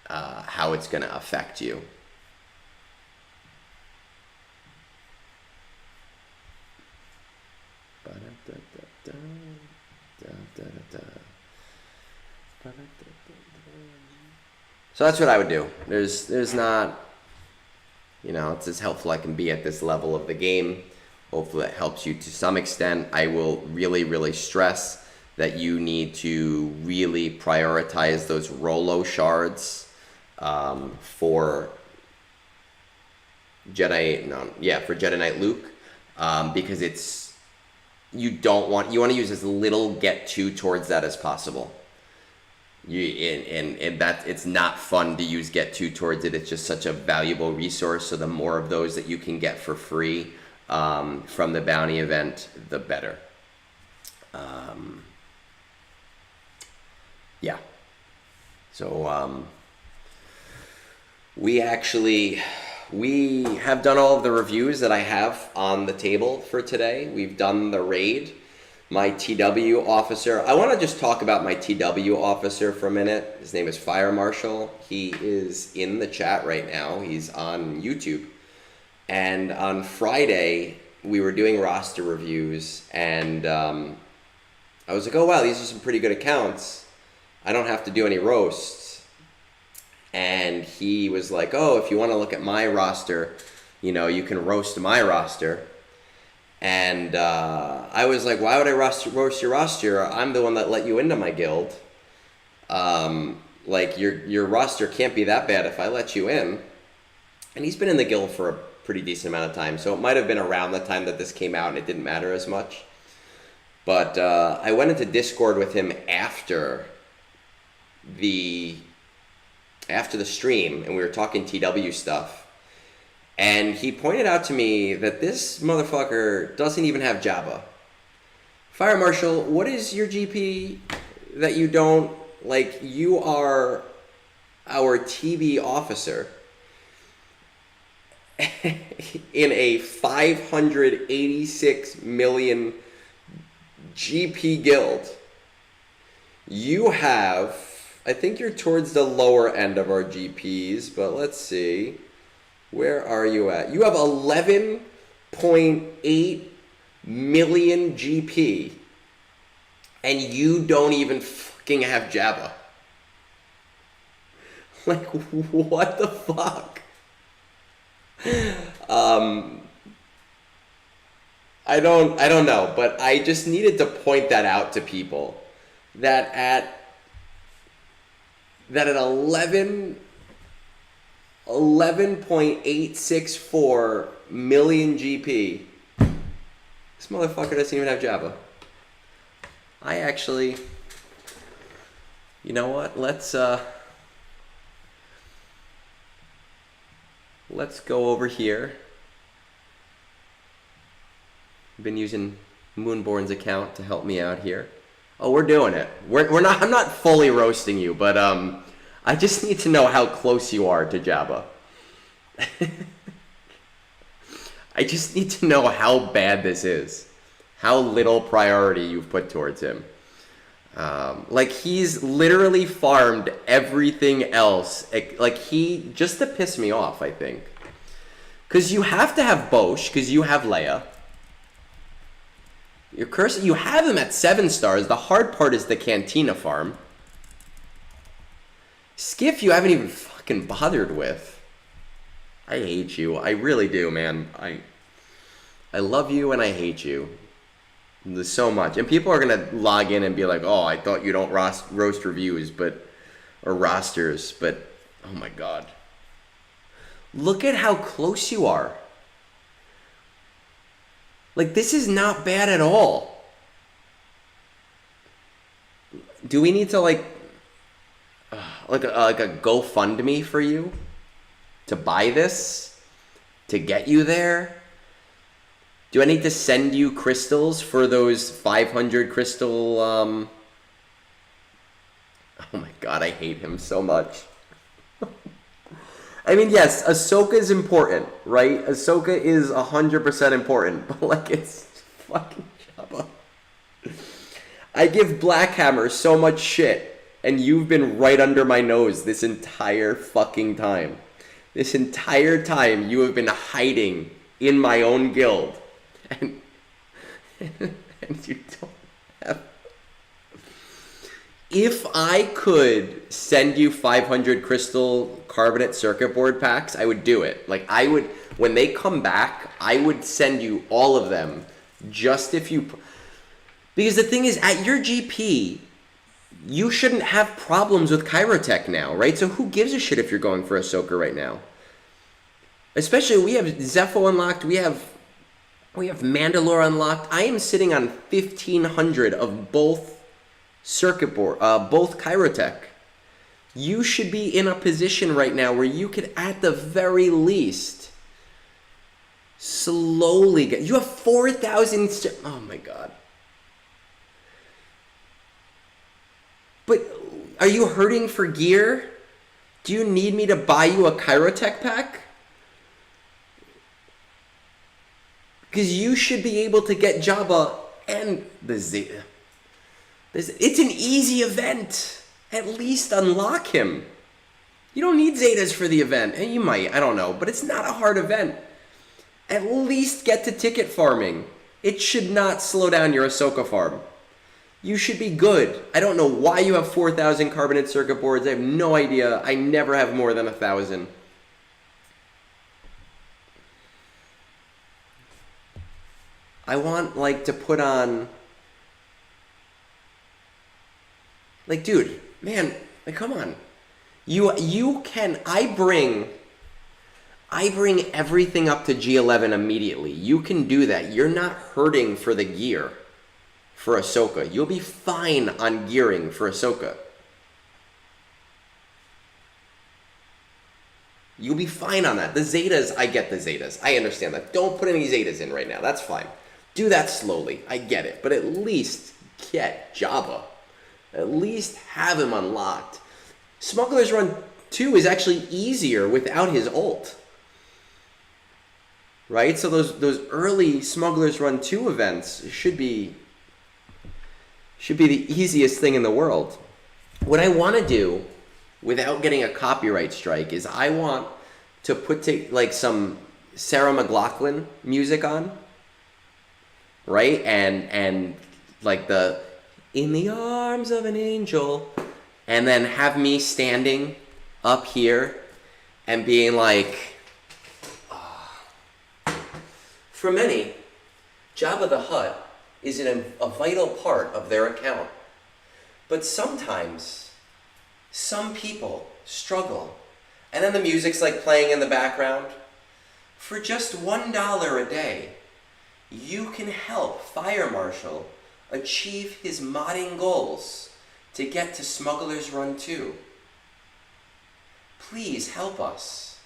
[SPEAKER 1] how it's going to affect you. Da, da, da, da. So that's what I would do. There's not, it's as helpful I can be at this level of the game. Hopefully that helps you to some extent. I will really, really stress that you need to really prioritize those Rolo shards for Jedi Knight Luke, because you want to use as little get to towards that as possible. And that it's not fun to use get to towards it. It's just such a valuable resource. So the more of those that you can get for free from the bounty event, the better. Yeah. So we have done all of the reviews that I have on the table for today. We've done the raid. My TW officer. I want to just talk about my TW officer for a minute. His name is Fire Marshal. He is in the chat right now. He's on YouTube. And on Friday, we were doing roster reviews, and I was like, oh wow, these are some pretty good accounts. I don't have to do any roasts. And he was like, oh, if you want to look at my roster, you can roast my roster. And I was like, why would I roast your roster? I'm the one that let you into my guild. Your roster can't be that bad if I let you in. And he's been in the guild for a pretty decent amount of time, so it might have been around the time that this came out and it didn't matter as much. But I went into Discord with him after the stream, and we were talking TW stuff. And he pointed out to me that this motherfucker doesn't even have Jabba. Fire Marshal, what is your GP that you don't, you are our TB officer in a 586 million GP guild. You have, I think you're towards the lower end of our GPs, but let's see. Where are you at? You have 11.8 million GP, and you don't even fucking have Jabba. What the fuck? I don't know, but I just needed to point that out to people, that at 11.864 million GP, this motherfucker doesn't even have Jabba. I actually, you know what? Let's go over here. I've been using Moonborn's account to help me out here. Oh, we're doing it. We're not. I'm not fully roasting you, but I just need to know how close you are to Jabba. I just need to know how bad this is. How little priority you've put towards him. He's literally farmed everything else. Just to piss me off, I think. Because you have to have Bosch, because you have Leia. Your curse, you have him at 7 stars. The hard part is the Cantina farm. Skiff, you haven't even fucking bothered with. I hate you. I really do, man. I love you and I hate you. There's so much. And people are going to log in and be like, oh, I thought you don't roast reviews, or rosters, but oh my God. Look at how close you are. This is not bad at all. Do we need to like a GoFundMe for you to buy this, to get you there? Do I need to send you crystals for those 500 crystal? Oh my God, I hate him so much. I mean, yes, Ahsoka is important, right? Ahsoka is 100% important, but it's fucking Jabba. I give Blackhammer so much shit, and you've been right under my nose this entire fucking time. This entire time you have been hiding in my own guild, and you don't have If I could send you 500 crystal carbonate circuit board packs, I would do it. Like, I would, when they come back, I would send you all of them just if you, because the thing is, at your GP, you shouldn't have problems with Chirotech now, right? So who gives a shit if you're going for Ahsoka right now? Especially, we have Zepho unlocked, we have Mandalore unlocked. I am sitting on 1,500 of both circuit board, both Chirotech. You should be in a position right now where you could, at the very least, slowly get. You have 4,000. Oh my god. But are you hurting for gear? Do you need me to buy you a Chirotech pack? Because you should be able to get Jabba and the Zeta. It's an easy event. At least unlock him. You don't need Zetas for the event. And you might, I don't know. But it's not a hard event. At least get to ticket farming. It should not slow down your Ahsoka farm. You should be good. I don't know why you have 4,000 carbonate circuit boards. I have no idea. I never have more than 1,000. I want, like, to put on... Like, dude, man, like, come on. You can... I bring everything up to G11 immediately. You can do that. You're not hurting for the gear for Ahsoka. You'll be fine on gearing for Ahsoka. You'll be fine on that. The Zetas, I get the Zetas. I understand that. Don't put any Zetas in right now. That's fine. Do that slowly. I get it. But at least get Jabba. At least have him unlocked. Smuggler's Run 2 is actually easier without his ult. Right? So those early Smuggler's Run 2 events should be the easiest thing in the world. What I want to do, without getting a copyright strike, is I want to put like some Sarah McLachlan music on, right? And like the "In the Arms of an Angel," and then have me standing up here and being like, for many, Jabba the Hutt is a vital part of their account. But sometimes, some people struggle. And then the music's like playing in the background. For just $1 a day, you can help Fire Marshal achieve his modding goals to get to Smuggler's Run 2. Please help us.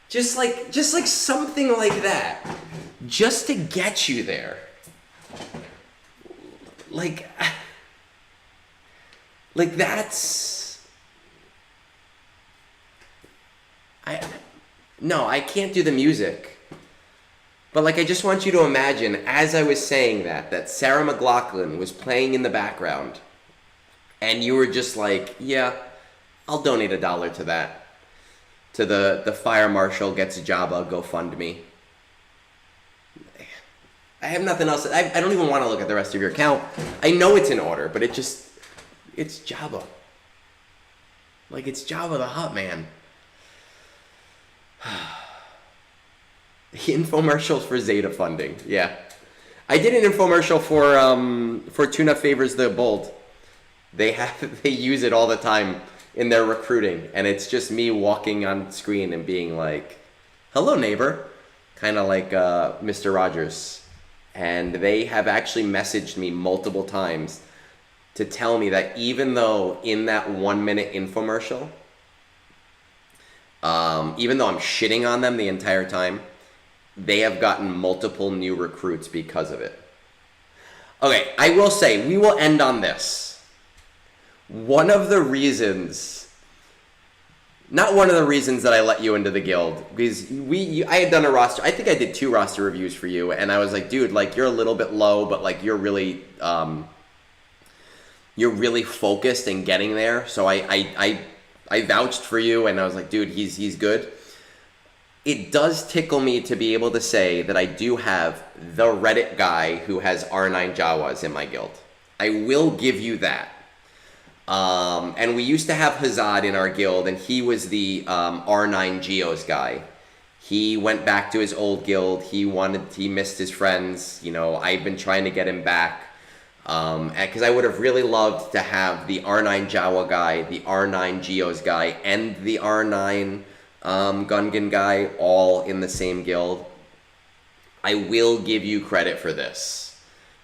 [SPEAKER 1] Just like something like that. Just to get you there. Like that's... No, I can't do the music. But like, I just want you to imagine, as I was saying that Sarah McLachlan was playing in the background, and you were just like, yeah, I'll donate $1 to that. To the Fire Marshal Gets Jabba GoFundMe. I have nothing else. I don't even want to look at the rest of your account. I know it's in order, but it's Jabba. Like, it's Jabba the Hutt, man. The infomercials for Zeta funding. Yeah. I did an infomercial for Tuna Favors the Bold. They use it all the time in their recruiting, and it's just me walking on screen and being like, "Hello, neighbor," kind of like Mr. Rogers. And they have actually messaged me multiple times to tell me that even though in that 1-minute infomercial, even though I'm shitting on them the entire time, they have gotten multiple new recruits because of it. Okay, I will say, we will end on this. One of the reasons, not one of the reasons that I let you into the guild, because I had done a roster, I think I did 2 roster reviews for you, and I was like, dude, like, you're a little bit low, but like, you're really focused and getting there. So I vouched for you, and I was like, dude, he's good. It does tickle me to be able to say that I do have the Reddit guy who has R9 Jawas in my guild. I will give you that. And we used to have Hazad in our guild, and he was the R9 Geos guy. He went back to his old guild. He missed his friends. You know, I've been trying to get him back. Because I would have really loved to have the R9 Jawa guy, the R9 Geos guy, and the R9 Gungan guy all in the same guild. I will give you credit for this.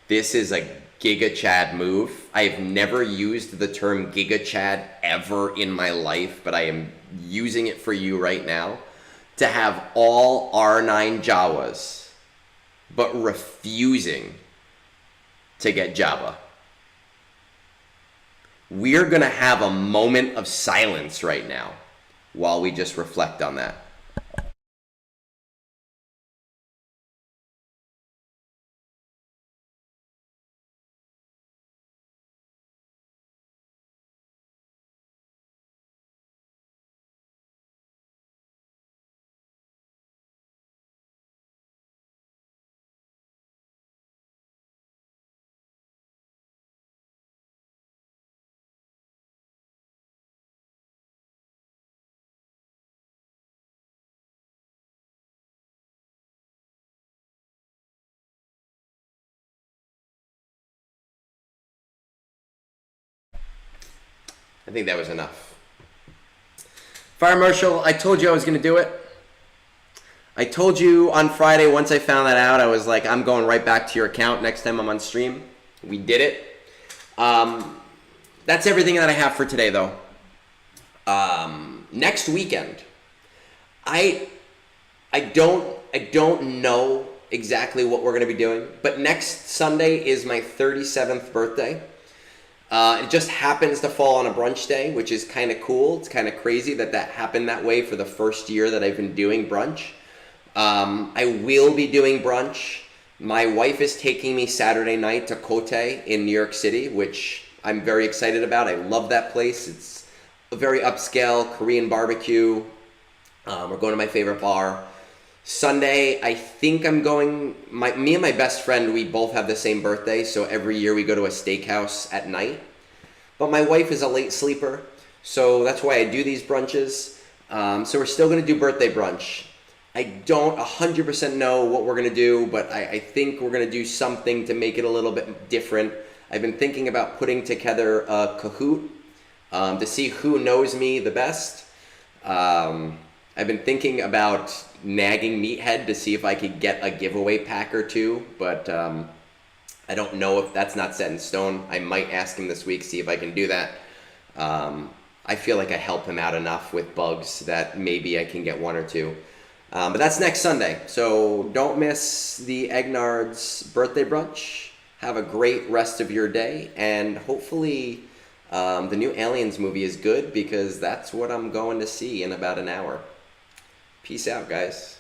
[SPEAKER 1] This is a Giga Chad move. I have never used the term Giga Chad ever in my life, but I am using it for you right now. To have all R9 Jawas, but refusing to get Java. We're going to have a moment of silence right now while we just reflect on that. I think that was enough. Fire Marshal, I told you I was going to do it. I told you on Friday, once I found that out, I was like, I'm going right back to your account next time I'm on stream. We did it. That's everything that I have for today, though. Next weekend, I don't know exactly what we're going to be doing, but next Sunday is my 37th birthday. It just happens to fall on a brunch day, which is kind of cool. It's kind of crazy that happened that way for the first year that I've been doing brunch. I will be doing brunch. My wife is taking me Saturday night to Kote in New York City, which I'm very excited about. I love that place. It's a very upscale Korean barbecue. We're going to my favorite bar. Sunday, I think I'm going, me and my best friend, we both have the same birthday, so every year we go to a steakhouse at night. But my wife is a late sleeper, so that's why I do these brunches. So we're still going to do birthday brunch. I don't 100% know what we're going to do, but I think we're going to do something to make it a little bit different. I've been thinking about putting together a Kahoot to see who knows me the best. I've been thinking about nagging Meathead to see if I could get a giveaway pack or two, but I don't know if that's not set in stone. I might ask him this week, see if I can do that. I feel like I help him out enough with bugs that maybe I can get one or two. But that's next Sunday, so don't miss the Egnard's birthday brunch. Have a great rest of your day, and hopefully the new Aliens movie is good, because that's what I'm going to see in about an hour. Peace out, guys.